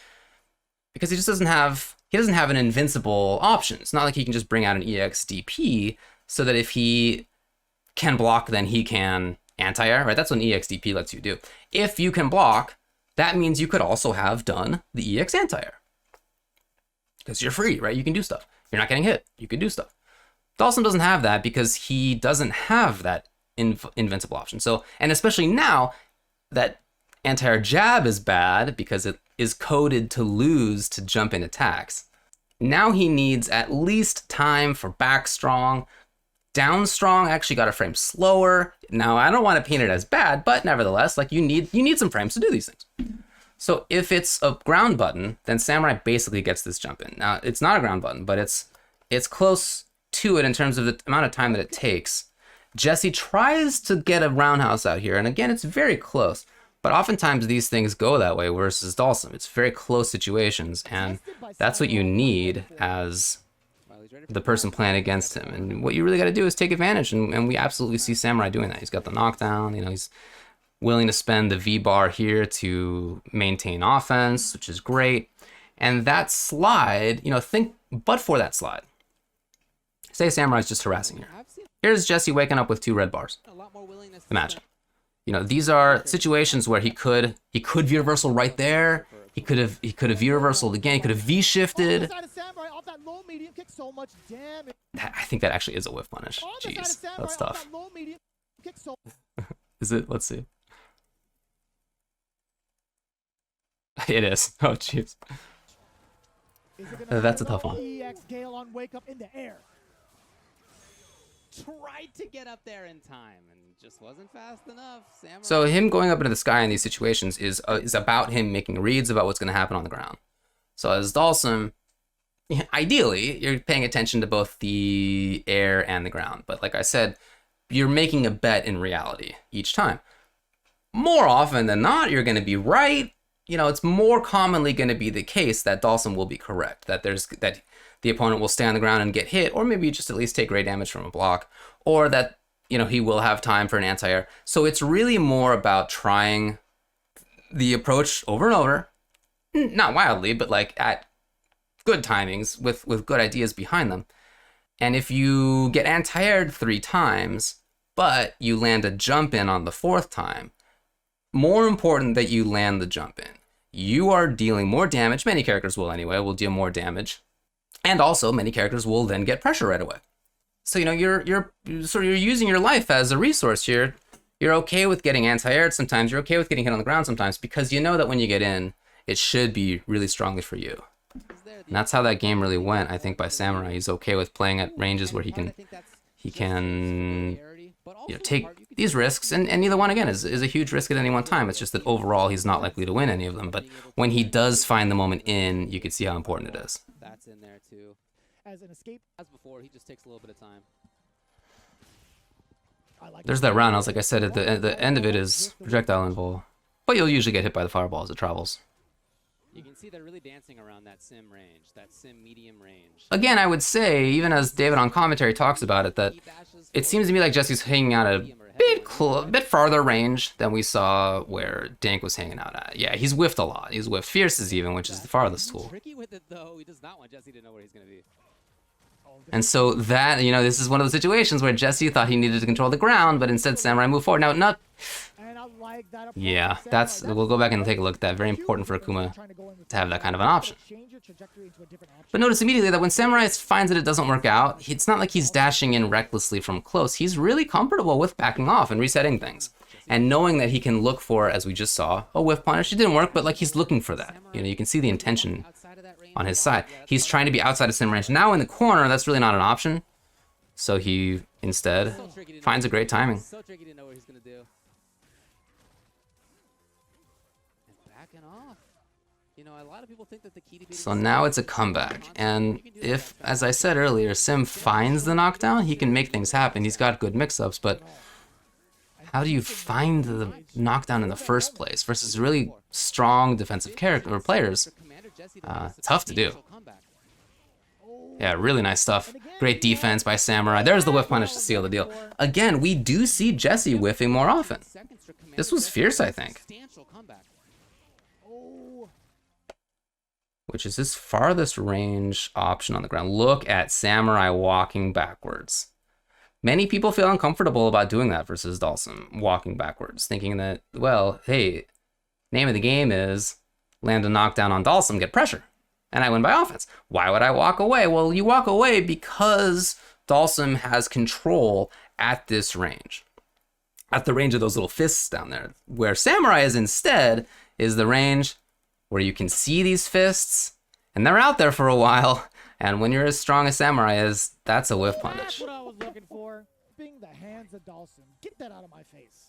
Because he just doesn't have an invincible option. It's not like he can just bring out an EXDP so that if he can block, then he can anti-air, right? That's what an EXDP lets you do. If you can block, that means you could also have done the EX anti-air. Because you're free, right? You can do stuff. You're not getting hit. You can do stuff. Dhalsim doesn't have that because he doesn't have that invincible option. So, and especially now that anti-air jab is bad because it is coded to lose to jump in attacks. Now he needs at least time for back strong. Down strong actually got a frame slower. Now I don't want to paint it as bad, but nevertheless, like you need some frames to do these things. So if it's a ground button, then Samurai basically gets this jump in. Now it's not a ground button, but it's close to it in terms of the amount of time that it takes. Jesse tries to get a roundhouse out here, and again, it's very close. But oftentimes these things go that way versus Dhalsim. It's very close situations, and that's what you need as the person playing against him. And what you really got to do is take advantage, and we absolutely see Samurai doing that. He's got the knockdown, he's willing to spend the V-bar here to maintain offense, which is great. And that slide, but for that slide, say Samurai's just harassing here. Here's Jesse waking up with 2 red bars. Imagine. These are situations where he could V-reversal right there. He could have V-reversaled again. He could have V-shifted. I think that actually is a whiff punish. Jeez, that's tough. Is it? Let's see. It is. Oh, jeez. That's a tough one. Tried to get up there in time and just wasn't fast enough. Samurai. So him going up into the sky in these situations is about him making reads about what's going to happen on the ground. So as Dhalsim, ideally, you're paying attention to both the air and the ground. But like I said, you're making a bet in reality each time. More often than not, you're going to be right. It's more commonly going to be the case that Dhalsim will be correct, that the opponent will stay on the ground and get hit, or maybe just at least take great damage from a block, or that, he will have time for an anti-air. So it's really more about trying the approach over and over, not wildly, but like at good timings with good ideas behind them. And if you get anti-aired 3 times, but you land a jump in on the 4th time, more important that you land the jump in. You are dealing more damage. Many characters will anyway, will deal more damage. And also, many characters will then get pressure right away. So, you're using your life as a resource here. You're okay with getting anti-aired sometimes. You're okay with getting hit on the ground sometimes because you know that when you get in, it should be really strongly for you. And that's how that game really went, I think, by Samurai. He's okay with playing at ranges where he can take these risks, and neither one, again, is a huge risk at any one time. It's just that overall, he's not likely to win any of them. But when he does find the moment in, you can see how important it is. That's in there, too. As an escape, as before, he just takes a little bit of time. There's that roundhouse, like I said, at the end of it is projectile invul. But you'll usually get hit by the fireball as it travels. You can see they're really dancing around that sim range, that sim medium range. Again, I would say, even as David on commentary talks about it, that it seems to me like Jesse's hanging out at a bit farther range than we saw where Dank was hanging out at. Yeah, he's whiffed a lot. He's whiffed fierces even, which is the farthest tool. Tricky with it though. He does not want Jesse to know where he's going to be. And so that, this is one of the situations where Jesse thought he needed to control the ground, but instead Samurai moved forward. Now, like that approach Yeah, from that's Samurai. we'll go back and take a look at that. Very Huge important for difference Akuma trying to go in with to have that Samurai. kind of an option. Change your trajectory into a different option. But notice immediately that when Samurai finds that it doesn't work out, it's not like he's dashing in recklessly from close. He's really comfortable with backing off and resetting things. And knowing that he can look for, as we just saw, a whiff punish. It didn't work, but like he's looking for that. You know, you can see the intention on his side. He's trying to be outside of sim range. Now in the corner, that's really not an option. So he instead finds a great timing. So tricky to know what he's gonna do. And backing off. You know, a lot of people think that the key to beating So now it's a comeback. And if, as I said earlier, Sim finds the knockdown, he can make things happen. He's got good mix-ups, but how do you find the knockdown in the first place versus really strong defensive character or players? Tough to do. Yeah, really nice stuff. Great defense by Samurai. There's the whiff punish to seal the deal. Again, we do see Jesse whiffing more often. This was fierce, I think. Which is his farthest range option on the ground. Look at Samurai walking backwards. Many people feel uncomfortable about doing that versus Dhalsim, walking backwards, thinking that, well, hey, name of the game is land a knockdown on Dhalsim, get pressure, and I win by offense. Why would I walk away? Well, you walk away because Dhalsim has control at this range, at the range of those little fists down there. Where Samurai is instead is the range where you can see these fists, and they're out there for a while, and when you're as strong as Samurai is, that's a whiff punish. That's what I was looking for. Bing the hands of Dhalsim. Get that out of my face.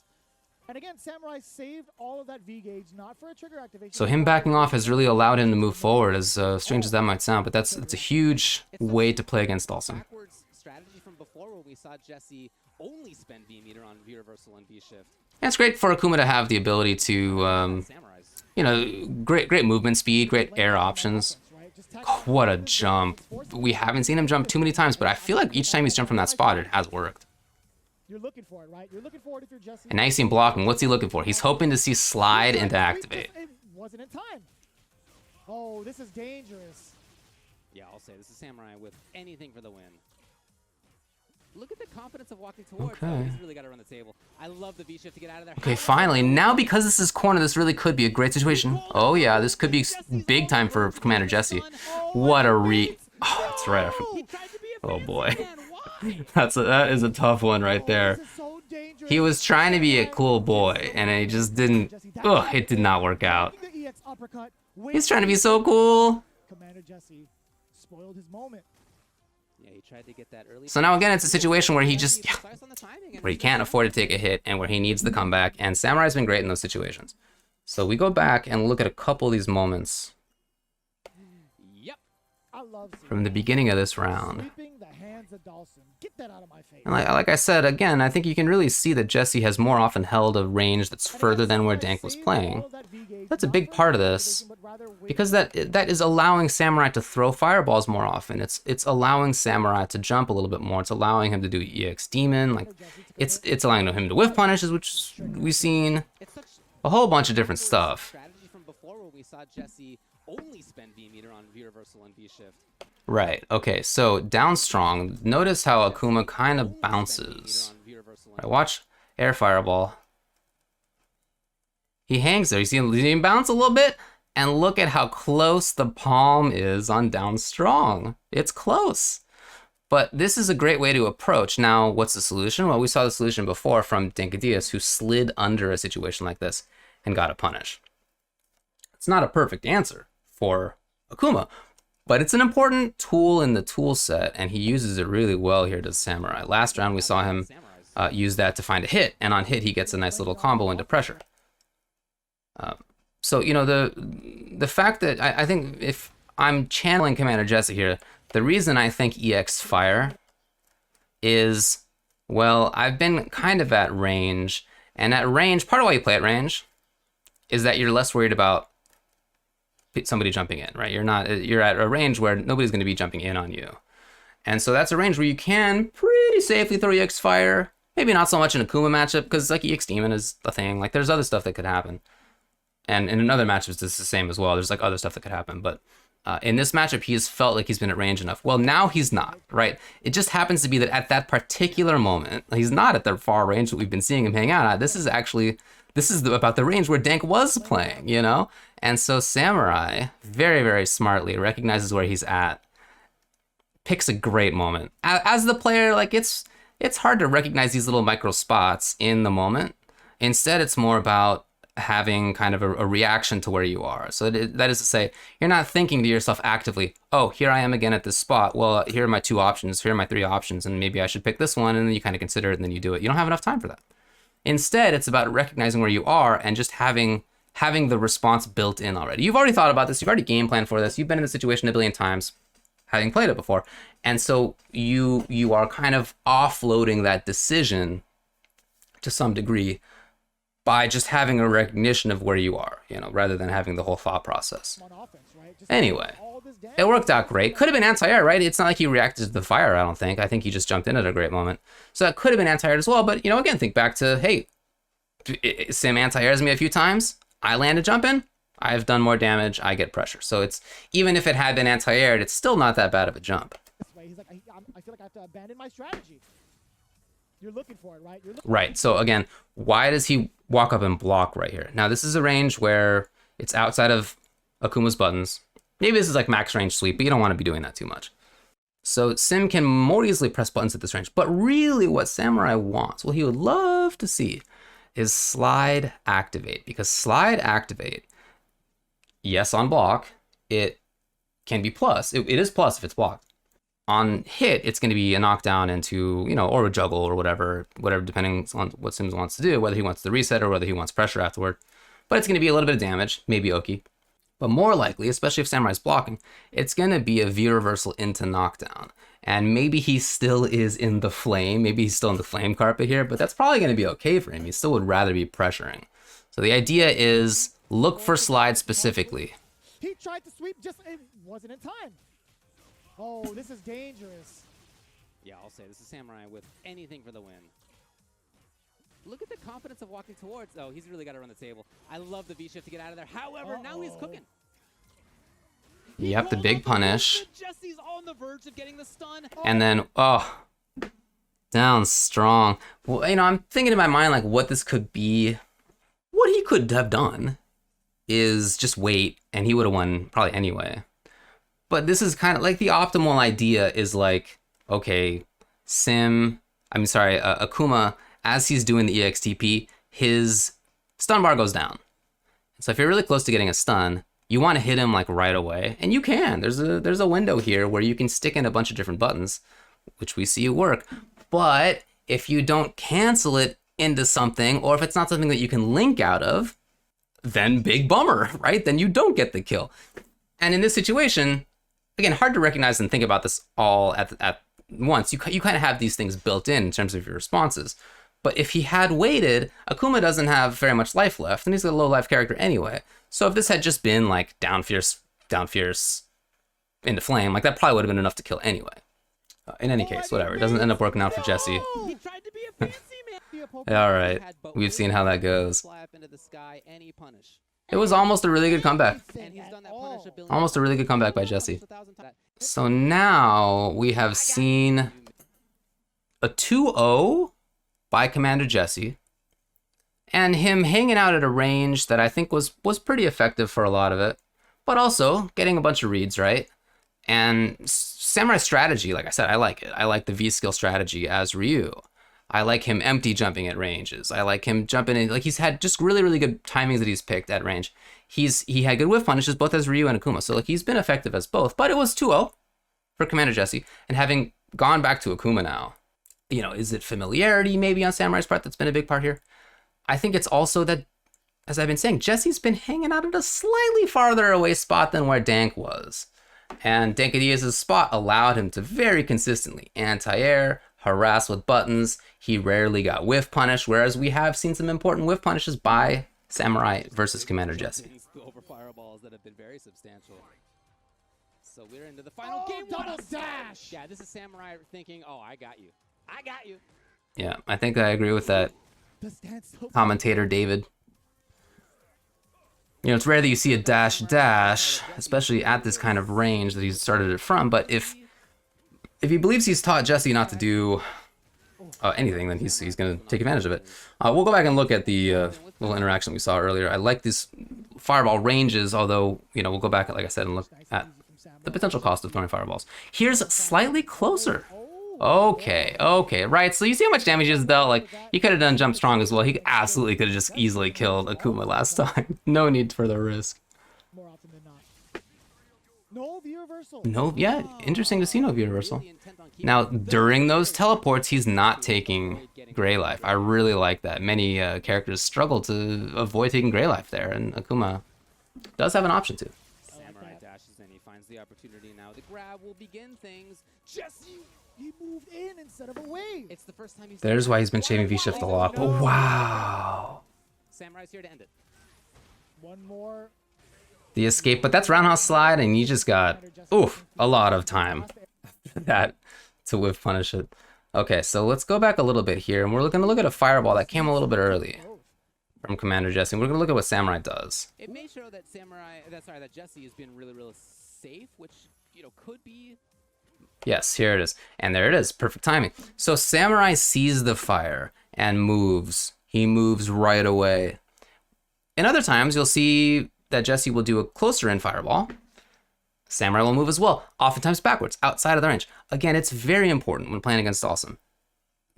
And again, Samurai saved all of that V gauge, not for a trigger activation. So him backing off has really allowed him to move forward, as strange as that might sound, but that's a huge way to play against Dhalsim. Backwards strategy from before where we saw Jesse only spend V meter on V reversal and V shift. And it's great for Akuma to have the ability to, you know, great movement speed, great air options. What a jump. We haven't seen him jump too many times, but I feel like each time he's jumped from that spot, it has worked. You're looking for it, right? You're looking for it if you're Jesse. And now you see him blocking. What's he looking for? He's hoping to see slide into activate. It wasn't in time. Oh, this is dangerous. Yeah, I'll say this is Samurai with anything for the win. Look at the confidence of walking towards. Okay. Oh, he's really got to run the table. I love the V shift to get out of there. Okay, finally. Now because this is corner, this really could be a great situation. Oh yeah, this could be big time for Commander Jesse. What a Oh, that's right. Oh boy. That is a tough one right there. He was trying to be a cool boy, and he just didn't. Ugh, it did not work out. He's trying to be so cool. Commander Jesse spoiled his moment. Yeah, he tried to get that early. So now again, it's a situation where he just, where he can't afford to take a hit and where he needs the comeback. And Samurai's been great in those situations. So we go back and look at a couple of these moments Yep. from the beginning of this round. Sweeping the hands of Dhalsim. Get that out of my face. And like I said, again, I think you can really see that Jesse has more often held a range that's further than where Dank was playing. That's a big part of this, because that is allowing Samurai to throw fireballs more often. It's allowing Samurai to jump a little bit more. It's allowing him to do EX Demon. Like it's allowing him to whiff punishes, which we've seen a whole bunch of different stuff. Strategy from before where we saw Jesse only spend V meter on V reversal and V shift. Right. Okay. So down strong. Notice how Akuma kind of bounces. Right, watch air fireball. He hangs there. You see him bounce a little bit, and look at how close the palm is on down strong. It's close. But this is a great way to approach. Now, what's the solution? Well, we saw the solution before from Dinkadias, who slid under a situation like this and got a punish. It's not a perfect answer for Akuma, but it's an important tool in the tool set, and he uses it really well here to Samurai. Last round, we saw him use that to find a hit, and on hit, he gets a nice little combo into pressure. So, you know, the fact that I think if I'm channeling Commander Jesse here, the reason I think EX Fire is, well, I've been kind of at range, and at range, part of why you play at range is that you're less worried about somebody jumping in, right? You're at a range where nobody's going to be jumping in on you. And so that's a range where you can pretty safely throw EX Fire. Maybe not so much in a Akuma matchup, because like EX Demon is a thing. Like there's other stuff that could happen. And in other matchups, it's the same as well. There's like other stuff that could happen. But in this matchup, he's felt like he's been at range enough. Well, now he's not, right? It just happens to be that at that particular moment, he's not at the far range that we've been seeing him hang out at. This is actually this is about the range where Dank was playing, you know? And so Samurai, very, very smartly, recognizes where he's at, picks a great moment. As the player, like, it's hard to recognize these little micro spots in the moment. Instead, it's more about having kind of a reaction to where you are. So that is to say, you're not thinking to yourself actively, oh, here I am again at this spot. Well, here are my 2 options. Here are my 3 options. And maybe I should pick this one. And then you kind of consider it and then you do it. You don't have enough time for that. Instead, it's about recognizing where you are and just having the response built in already. You've already thought about this. You've already game planned for this. You've been in the situation a billion times, having played it before. And so you are kind of offloading that decision to some degree by just having a recognition of where you are, you know, rather than having the whole thought process. Anyway, it worked out great. Could have been anti-air, right? It's not like he reacted to the fire, I don't think. I think he just jumped in at a great moment. So that could have been anti-air as well. But, you know, again, think back to, hey, Sim anti-airs me a few times. I land a jump in. I've done more damage. I get pressure. So it's, even if it had been anti-aired, it's still not that bad of a jump. He's like, I feel like I have to abandon my strategy. You're looking for it, right? Right. So again, why does he walk up and block right here? Now, this is a range where it's outside of Akuma's buttons. Maybe this is like max range sweep, but you don't want to be doing that too much. So Sim can more easily press buttons at this range. But really what Samurai wants, what he would love to see, is slide activate. Because slide activate, yes, on block, it can be plus. It is plus if it's blocked. On hit, it's going to be a knockdown into, you know, or a juggle or whatever, depending on what Sims wants to do, whether he wants the reset or whether he wants pressure afterward. But it's going to be a little bit of damage, maybe Oki. But more likely, especially if Samurai's blocking, it's going to be a V reversal into knockdown. And maybe he still is in the flame. Maybe he's still in the flame carpet here, but that's probably going to be okay for him. He still would rather be pressuring. So the idea is look for slide specifically. He tried to sweep, just it wasn't in time. Oh, this is dangerous. Yeah, I'll say this is Samurai with anything for the win. Look at the confidence of walking towards. Oh, he's really got to run the table. I love the V-shift to get out of there. However, now he's cooking. Yep, the big punish. Jesse's on the verge of getting the stun. And then, oh, down strong. Well, you know, I'm thinking in my mind, like, what this could be. What he could have done is just wait, and he would have won probably anyway. But this is kind of like the optimal idea is like, okay, Akuma, as he's doing the EXTP, his stun bar goes down. So if you're really close to getting a stun, you want to hit him like right away. And you can. There's a window here where you can stick in a bunch of different buttons, which we see work. But if you don't cancel it into something, or if it's not something that you can link out of, then big bummer, right? Then you don't get the kill. And in this situation, again, hard to recognize and think about this all at once. You kind of have these things built in terms of your responses. But if he had waited, Akuma doesn't have very much life left, and he's a low life character anyway. So if this had just been like down fierce into flame, like that probably would have been enough to kill anyway. In any case, whatever. It doesn't end up working out for Jesse. He tried to be a fancy man. All right, we've seen how that goes. Fly up into the sky and he punish. It was almost a really good comeback. And he's done that punish a billion Almost a really good comeback by Jesse. So now we have seen a 2-0 by Commander Jesse, and him hanging out at a range that I think was pretty effective for a lot of it, but also getting a bunch of reads, right? And Samurai's strategy, like I said, I like it. I like the V-skill strategy as Ryu. I like him empty jumping at ranges. I like him jumping in, like he's had just really, really good timings that he's picked at range. He had good whiff punishes both as Ryu and Akuma, so like he's been effective as both, but it was 2-0 for Commander Jesse, and having gone back to Akuma now, you know, is it familiarity maybe on Samurai's part that's been a big part here? I think it's also that, as I've been saying, Jesse's been hanging out at a slightly farther away spot than where Dank was. And Dankadiaz's spot allowed him to very consistently anti-air, harass with buttons. He rarely got whiff punish, whereas we have seen some important whiff punishes by Samurai versus Commander Jesse. Over fireballs that have been very substantial. So we're into the final game. Double dash! Yeah, this is Samurai thinking, oh, I got you. I got you. Yeah, I think I agree with that commentator, David. You know, it's rare that you see a dash, especially at this kind of range that he's started it from, but if he believes he's taught Jesse not to do anything, then he's going to take advantage of it. We'll go back and look at the little interaction we saw earlier. I like these fireball ranges, although, you know, we'll go back, like I said, and look at the potential cost of throwing fireballs. Here's slightly closer. Okay, right. So you see how much damage he just dealt? Like, he could have done jump strong as well. He absolutely could have just easily killed Akuma last time. No need for the risk. More often than not. No view reversal. No, yeah, interesting to see no view reversal. Now, during those teleports, he's not taking Gray Life. I really like that. Many characters struggle to avoid taking Gray Life there, and Akuma does have an option to. Samurai dashes in. He finds the opportunity now. The grab will begin things. Jesse, he moved in instead of away. It's the first time he's. There's why he's been shaving V-Shift a lot. But wow. Samurai's here to end it. One more. The escape, but that's roundhouse slide, and you just got, oof, a lot of time that to whiff punish it. Okay, so let's go back a little bit here, and we're going to look at a fireball that came a little bit early from Commander Jesse. We're going to look at what Samurai does. It may show that that Jesse has been really, really safe, which, you know, could be. Yes, here it is. And there it is. Perfect timing. So Samurai sees the fire and moves. He moves right away. In other times, you'll see that Jesse will do a closer in fireball. Samurai will move as well, oftentimes backwards, outside of the range. Again, it's very important when playing against Dhalsim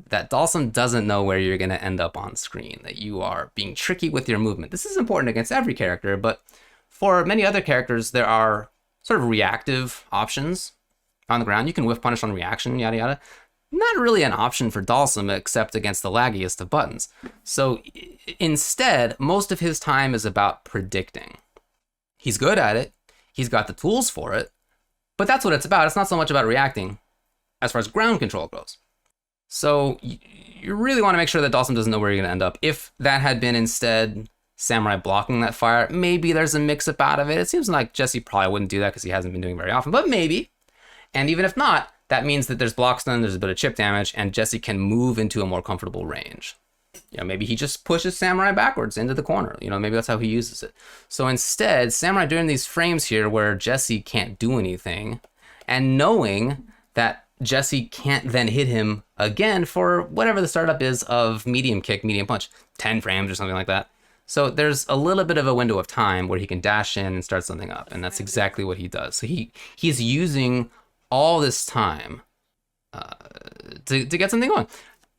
that Dhalsim doesn't know where you're going to end up on screen, that you are being tricky with your movement. This is important against every character, but for many other characters, there are sort of reactive options on the ground. You can whiff punish on reaction, yada yada. Not really an option for Dhalsim except against the laggiest of buttons. So instead, most of his time is about predicting. He's good at it. He's got the tools for it. But that's what it's about. It's not so much about reacting as far as ground control goes. So you really want to make sure that Dhalsim doesn't know where you're going to end up. If that had been instead Samurai blocking that fire, maybe there's a mix-up out of it. It seems like Jesse probably wouldn't do that because he hasn't been doing very often, but maybe. And even if not, that means that there's block stun, there's a bit of chip damage, and Jesse can move into a more comfortable range. You know, maybe he just pushes Samurai backwards into the corner. You know, maybe that's how he uses it. So instead, Samurai during these frames here where Jesse can't do anything, and knowing that Jesse can't then hit him again for whatever the startup is of medium kick, medium punch, 10 frames or something like that. So there's a little bit of a window of time where he can dash in and start something up, and that's exactly what he does. So he's using all this time to get something going.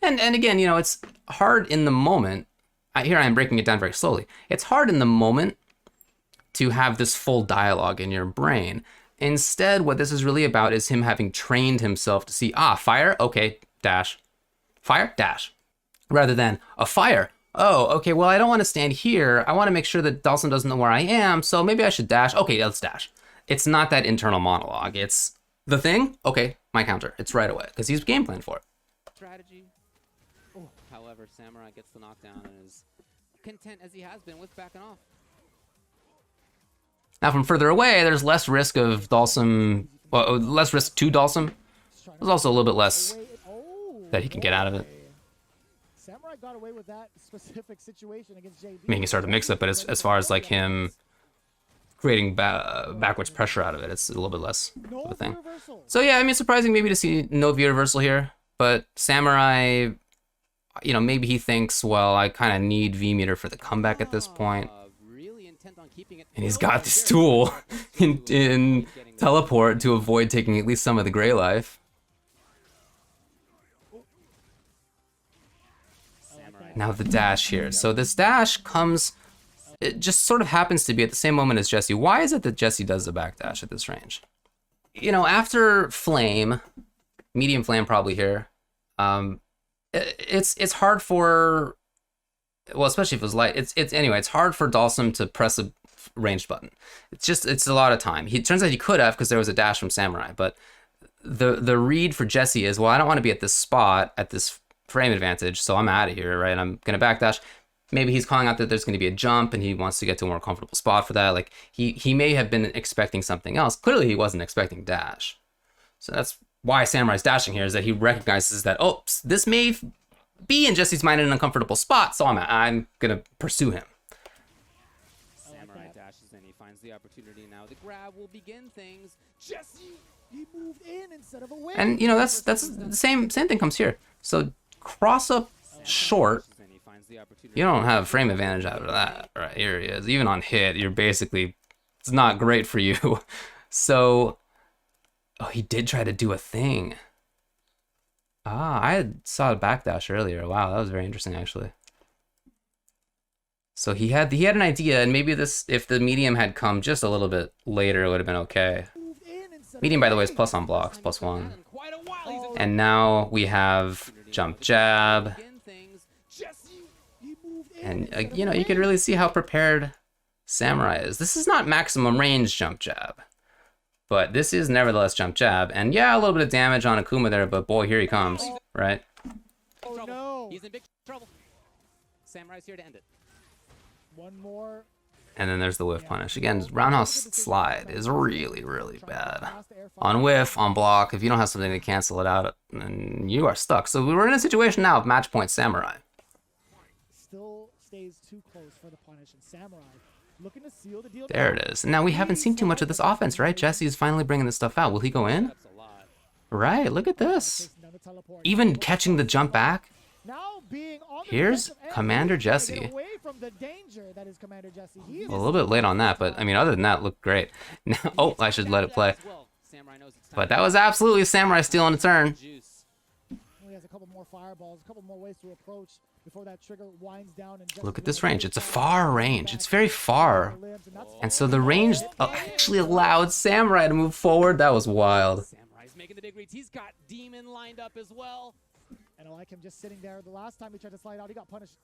And again, you know, it's hard in the moment. Here I am breaking it down very slowly. It's hard in the moment to have this full dialogue in your brain. Instead, what this is really about is him having trained himself to see, fire, okay, dash. Fire, dash. Rather than a fire. Oh, okay, well, I don't want to stand here. I want to make sure that Dhalsim doesn't know where I am, so maybe I should dash. Okay, let's dash. It's not that internal monologue. It's the thing, okay, my counter. It's right away, because he's game planned for it. Strategy. However, Samurai gets the knockdown and is content as he has been with backing off. Now, from further away, there's less risk of Dhalsim, well, less risk to Dhalsim. There's also a little bit less that he can get out of it. Samurai got away with that specific situation against JB. Making sort of mix up, but as far as like him creating backwards pressure out of it, it's a little bit less of a thing. So yeah, I mean, surprising maybe to see no V reversal here, but Samurai, you know, maybe he thinks, well, I kind of need V meter for the comeback at this point. And he's got this tool in teleport to avoid taking at least some of the gray life. Now the dash here. So this dash comes, it just sort of happens to be at the same moment as Jesse. Why is it that Jesse does the backdash at this range? You know, after Flame, medium Flame probably here, it's hard for, well, especially if it was light, it's hard for Dhalsim to press a ranged button. It's a lot of time. It turns out he could have because there was a dash from Samurai, but the read for Jesse is, well, I don't want to be at this spot at this frame advantage, so I'm out of here, right? I'm gonna backdash. Maybe he's calling out that there's gonna be a jump and he wants to get to a more comfortable spot for that. Like he may have been expecting something else. Clearly he wasn't expecting dash. So that's why Samurai's dashing here, is that he recognizes that, oh, this may be in Jesse's mind in an uncomfortable spot, so I'm gonna pursue him. Samurai dashes in, he finds the opportunity now. The grab will begin things. Jesse, he moved in instead of away. And you know, that's the same thing comes here. So cross up short. And he finds the opportunity. You don't have frame advantage out of that. Right, here he is. Even on hit, you're basically, it's not great for you. So, oh, he did try to do a thing. Ah, I saw a backdash earlier. Wow, that was very interesting, actually. So he had an idea, and maybe this, if the medium had come just a little bit later, it would have been okay. Medium, by the way, is plus on blocks, +1. And now we have jump jab. And, you know, you can really see how prepared Samurai is. This is not maximum range jump jab. But this is nevertheless jump jab. And yeah, a little bit of damage on Akuma there, but boy, here he comes, right? Oh no! He's in big trouble. Samurai's here to end it. One more. And then there's the whiff punish. Again, roundhouse slide is really, really bad. On whiff, on block, if you don't have something to cancel it out, then you are stuck. So we're in a situation now of match point Samurai. Still stays too close for the punish, and Samurai looking to seal the deal. There it is. Now we haven't seen too much of this offense, right? Jesse's finally bringing this stuff out. Will he go in? Right, look at this. Even catching the jump back. Here's Commander Jesse. A little bit late on that, but I mean, other than that, looked great. Now, oh, I should let it play. But that was absolutely Samurai stealing a turn. He has a couple more fireballs, a couple more ways to approach before that trigger winds down. And Look at this range. It's a far range. It's very far. And so the range actually allowed Samurai to move forward. That was wild. Samurai's making the big reads. He's got Demon lined up as well. And I like him just sitting there. The last time he tried to slide out, he got punished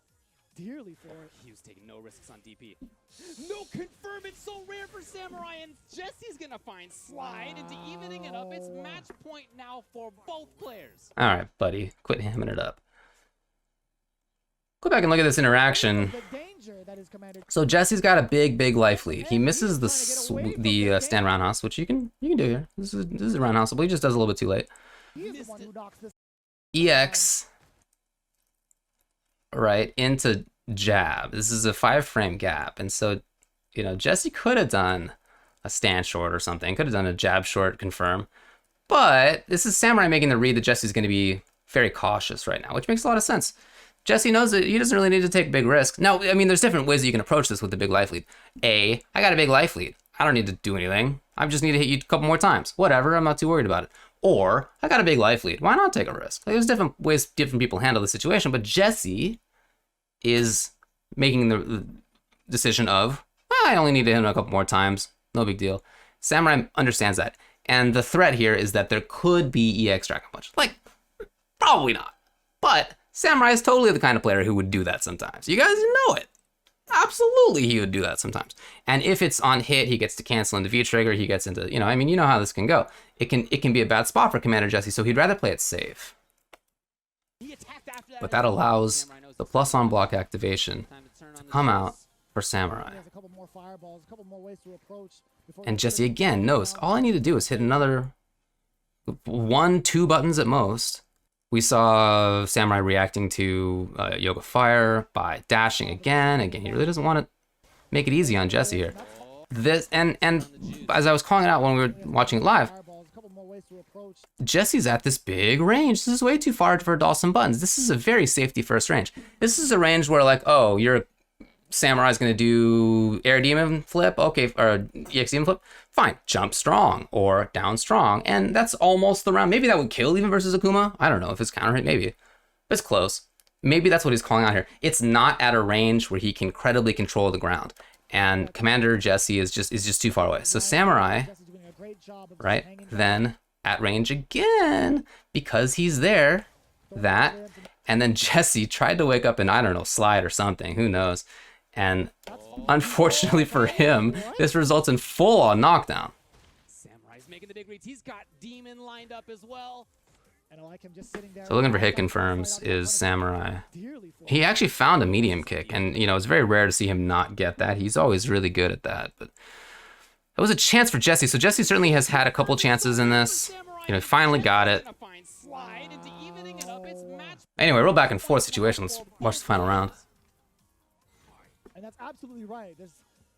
dearly for it. He was taking no risks on DP. No confirm. It's so rare for Samurai, and Jesse's gonna find slide into evening it up. It's match point now for both players. All right, buddy, quit hamming it up. Go back and look at this interaction. So Jesse's got a big life lead. He misses the stand roundhouse, which you can do here. This is a roundhouse, but he just does a little bit too late. EX right into jab. This is a 5-frame gap, and so, you know, Jesse could have done a stand short or something. Could have done a jab short confirm, but this is Samurai making the read that Jesse's going to be very cautious right now, which makes a lot of sense. Jesse knows that he doesn't really need to take big risks. Now, I mean, there's different ways that you can approach this with the big life lead. I got a big life lead. I don't need to do anything. I just need to hit you a couple more times. Whatever, I'm not too worried about it. Or, I got a big life lead. Why not take a risk? Like, there's different ways different people handle the situation, but Jesse is making the decision of, I only need to hit him a couple more times. No big deal. Samurai understands that. And the threat here is that there could be EX Dragon Punch. Like, probably not. But Samurai is totally the kind of player who would do that sometimes. You guys know it. Absolutely, he would do that sometimes. And if it's on hit, he gets to cancel into V-Trigger, he gets into, you know, I mean, you know how this can go. It can be a bad spot for Commander Jesse, so he'd rather play it safe. But that allows the plus on block activation to come out for Samurai. And Jesse again knows, all I need to do is hit another 1-2 buttons at most. We saw Samurai reacting to Yoga Fire by dashing again. Again, he really doesn't want to make it easy on Jesse here. This and as I was calling it out when we were watching it live, Jesse's at this big range. This is way too far for Dhalsim buttons. This is a very safety first range. This is a range where, like, oh, your Samurai's gonna do air demon flip, okay, or EX demon flip, fine, jump strong or down strong, and that's almost the round. Maybe that would kill even versus Akuma. I don't know if it's counter hit, maybe. It's close. Maybe that's what he's calling out here. It's not at a range where he can credibly control the ground, and Commander Jesse is just too far away. So Samurai, right, then at range again because he's there. That, and then Jesse tried to wake up and, I don't know, slide or something. Who knows? And unfortunately for him, this results in full-on knockdown. Samurai's making the big reads. He's got Demon lined up as well. So looking for hit confirms is Samurai. He actually found a medium kick, and, you know, it's very rare to see him not get that. He's always really good at that. But that was a chance for Jesse. So Jesse certainly has had a couple chances in this. You know, finally got it. Anyway, real back and forth situation. Let's watch the final round. And that's absolutely right.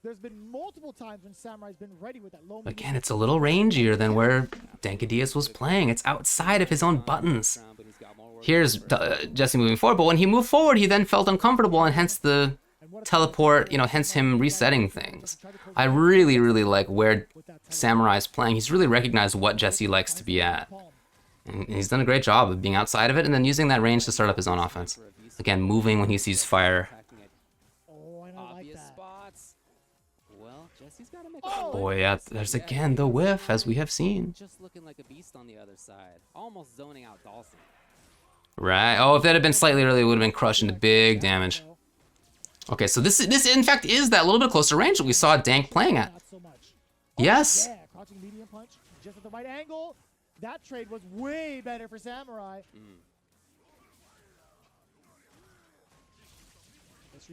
There's been multiple times when Samurai's been ready with that low. Again, it's a little rangier than where Dankadius was playing. It's outside of his own buttons. Here's Jesse moving forward, but when he moved forward, he then felt uncomfortable, and hence the teleport, hence him resetting things. I really, really like where Samurai's playing. He's really recognized what Jesse likes to be at. And he's done a great job of being outside of it and then using that range to start up his own offense. Again, moving when he sees fire. Oh, and I like that. Spots. Well, Jesse's got to make Boy, yeah, there's again the whiff, as we have seen. Just looking like a beast on the other side. Almost zoning out Dhalsim. Right. Oh, if that had been slightly earlier, it would have been crushed into big damage. Okay, so this in fact is that little bit closer range that we saw Dank playing at. Not so much. Yes. Yeah, crouching medium punch, just at the right angle. That trade was way better for Samurai.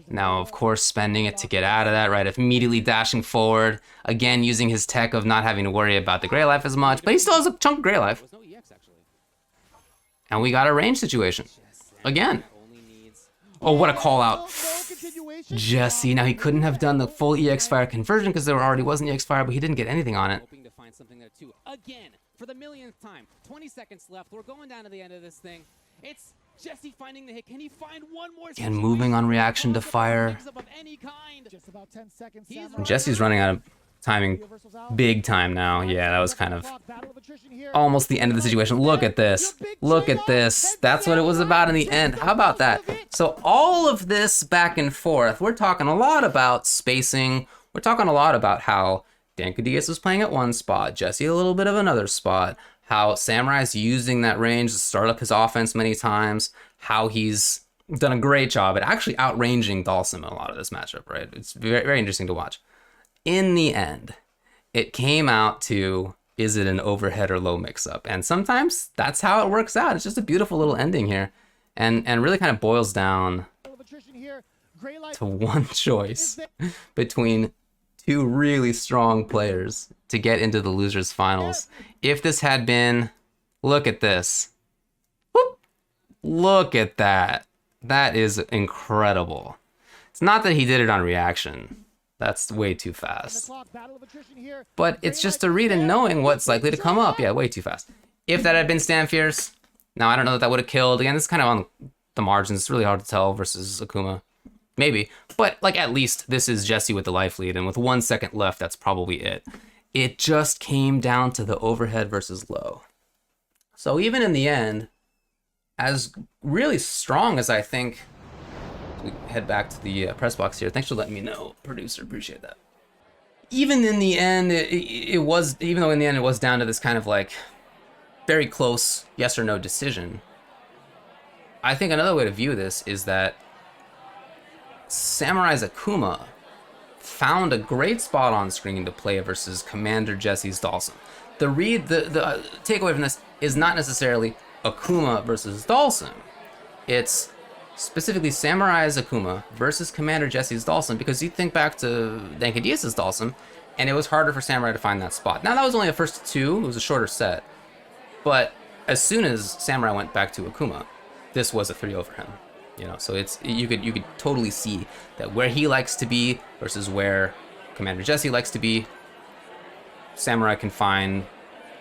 Now, of course, spending it to get out of that, right? Immediately dashing forward. Again, using his tech of not having to worry about the Grey Life as much, but he still has a chunk of Grey Life. There was no EX, actually. And we got a range situation. Again. Oh, what a call out. Jesse, now he couldn't have done the full EX Fire conversion because there already was an EX Fire, but he didn't get anything on it. Hoping to find something there too. Again, for the millionth time. 20 seconds left. We're going down to the end of this thing. It's Jesse finding the hit. Can he find one more? Again, moving on reaction to fire. Just about 10 seconds. And Jesse's running out of timing big time now. Yeah, that was kind of almost the end of the situation. Look at this. Look at this. That's what it was about in the end. How about that? So all of this back and forth, we're talking a lot about spacing. We're talking a lot about how Dankadius was playing at one spot, Jesse a little bit of another spot, how Samurai's using that range to start up his offense many times, how he's done a great job at actually outranging Dhalsim in a lot of this matchup, right? It's very, very interesting to watch. In the end, it came out to, is it an overhead or low mix-up? And sometimes that's how it works out. It's just a beautiful little ending here. And really kind of boils down to one choice between two really strong players to get into the losers finals. If this had been, look at this. Whoop. Look at that. That is incredible. It's not that he did it on reaction. That's way too fast. But it's just a read and knowing what's likely to come up. Yeah, way too fast. If that had been Stand Fierce, now I don't know that that would have killed. Again, this is kind of on the margins. It's really hard to tell versus Akuma. Maybe. But like at least this is Jesse with the life lead, and with 1 second left, that's probably it. It just came down to the overhead versus low. So even in the end, as really strong as I think, we head back to the press box here. Thanks for letting me know, producer. Appreciate that. Even in the end, it was, even though in the end it was down to this kind of like very close yes or no decision, I think another way to view this is that Samurai's Akuma found a great spot on screen to play versus Commander Jesse's Dhalsim. The takeaway from this is not necessarily Akuma versus Dhalsim. It's specifically Samurai's Akuma versus Commander Jesse's Dhalsim, because you think back to Dankadius' Dhalsim, and it was harder for Samurai to find that spot. Now, that was only a first two. It was a shorter set. But as soon as Samurai went back to Akuma, this was a 3-0 for him. So it's you could totally see that where he likes to be versus where Commander Jesse likes to be, Samurai can find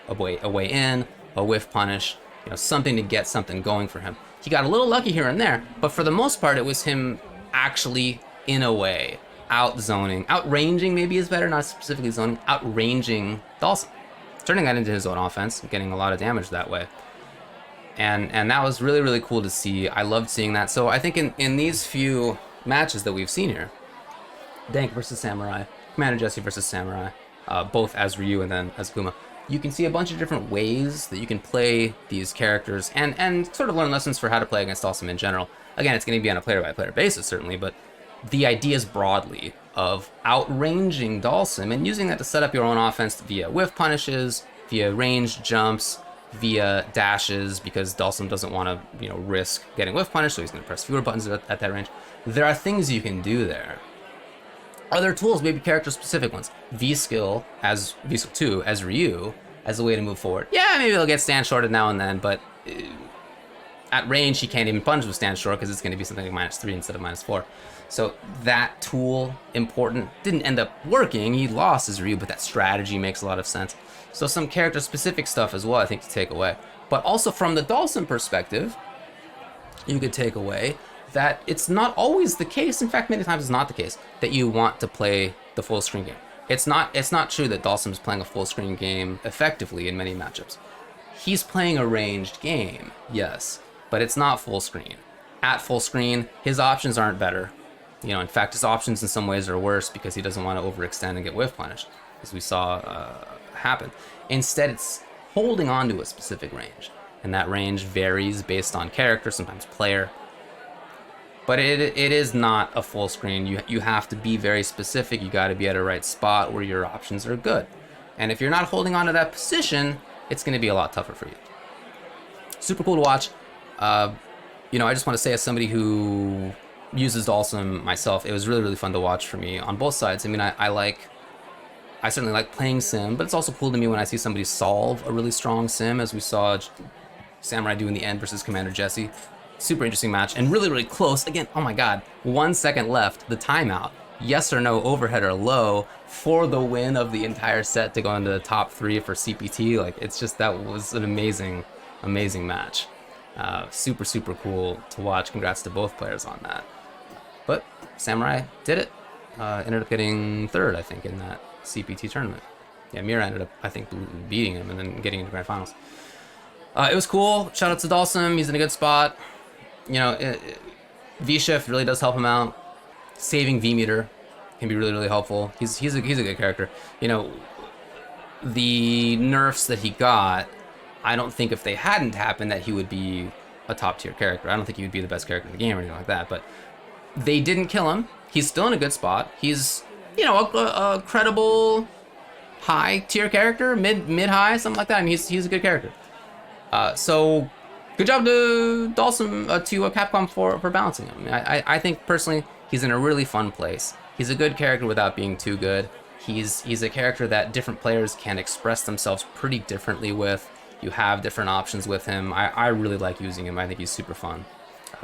a way in, a whiff punish, something to get something going for him. He got a little lucky here and there, but for the most part, it was him actually, in a way, out-zoning. Outranging maybe is better, not specifically zoning. Outranging Dhalsim. Turning that into his own offense, getting a lot of damage that way. And that was really, really cool to see. I loved seeing that. So I think in these few matches that we've seen here, Dank versus Samurai, Commander Jesse versus Samurai, both as Ryu and then as Akuma, you can see a bunch of different ways that you can play these characters and sort of learn lessons for how to play against Dhalsim in general. Again, it's going to be on a player-by-player basis, certainly, but the ideas broadly of outranging Dhalsim and using that to set up your own offense via whiff punishes, via ranged jumps, via dashes, because Dhalsim doesn't want to, risk getting whiff punished, so he's going to press fewer buttons at that range. There are things you can do there. Other tools, maybe character-specific ones. V-Skill 2 as Ryu, as a way to move forward. Yeah, maybe he'll get stand shorted now and then, but at range, he can't even punch with stand short because it's going to be something like -3 instead of -4. So that tool, important, didn't end up working. He lost his Ryu, but that strategy makes a lot of sense. So some character-specific stuff as well, I think, to take away. But also from the Dhalsim perspective, you could take away that it's not always the case, in fact, many times it's not the case, that you want to play the full screen game. It's not true that Dhalsim is playing a full screen game effectively in many matchups. He's playing a ranged game, yes, but it's not full screen. At full screen, his options aren't better. You know, in fact, his options in some ways are worse because he doesn't want to overextend and get whiff punished, as we saw happen. Instead, it's holding on to a specific range, and that range varies based on character, sometimes player. But it is not a full screen. You have to be very specific. You got to be at a right spot where your options are good. And if you're not holding on to that position, it's going to be a lot tougher for you. Super cool to watch. You know, I just want to say, as somebody who uses Dhalsim myself, it was really, really fun to watch for me on both sides. I mean, I certainly like playing sim, but it's also cool to me when I see somebody solve a really strong sim, as we saw Samurai do in the end versus Commander Jesse. Super interesting match, and really, really close. Again, oh my god, 1 second left, the timeout. Yes or no, overhead or low, for the win of the entire set to go into the top 3 for CPT. Like, it's just, that was an amazing, amazing match. Super, super cool to watch. Congrats to both players on that. But Samurai did it. Ended up getting 3rd, I think, in that CPT tournament. Yeah, Mira ended up, I think, beating him and then getting into grand finals. It was cool. Shout out to Dhalsim. He's in a good spot. You know, V-Shift really does help him out. Saving V-Meter can be really, really helpful. He's a good character. You know, the nerfs that he got, I don't think if they hadn't happened that he would be a top-tier character. I don't think he would be the best character in the game or anything like that, but they didn't kill him. He's still in a good spot. He's, you know, a credible high-tier character, mid-high, something like that, and he's a good character. So good job to Dhalsim, to Capcom for balancing him. I think, personally, he's in a really fun place. He's a good character without being too good. He's a character that different players can express themselves pretty differently with. You have different options with him. I really like using him. I think he's super fun.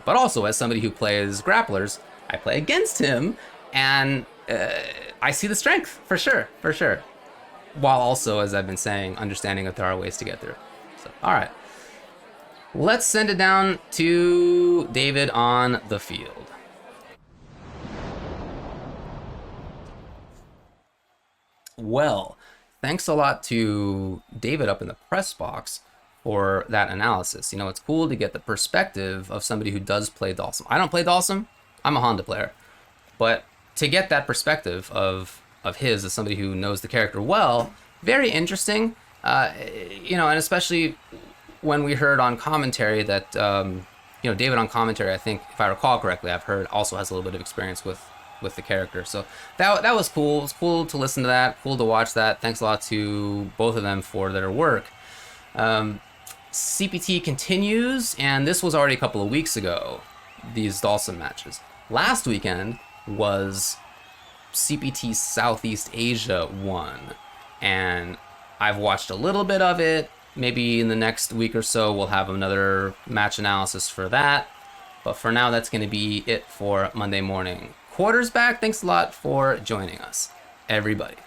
But also, as somebody who plays grapplers, I play against him, and I see the strength, for sure. While also, as I've been saying, understanding that there are ways to get through. So, all right. Let's send it down to David on the field. Well, thanks a lot to David up in the press box for that analysis. You know, it's cool to get the perspective of somebody who does play Dhalsim. I don't play Dhalsim. I'm a Honda player. But to get that perspective of his as somebody who knows the character well, very interesting. You know, and especially when we heard on commentary that, you know, David on commentary, I think, if I recall correctly, I've heard also has a little bit of experience with the character. So that was cool. It was cool to listen to that, cool to watch that. Thanks a lot to both of them for their work. CPT continues, and this was already a couple of weeks ago, these Dhalsim matches. Last weekend was CPT Southeast Asia 1, and I've watched a little bit of it. Maybe in the next week or so, we'll have another match analysis for that. But for now, that's going to be it for Monday morning. Quarters back. Thanks a lot for joining us, everybody.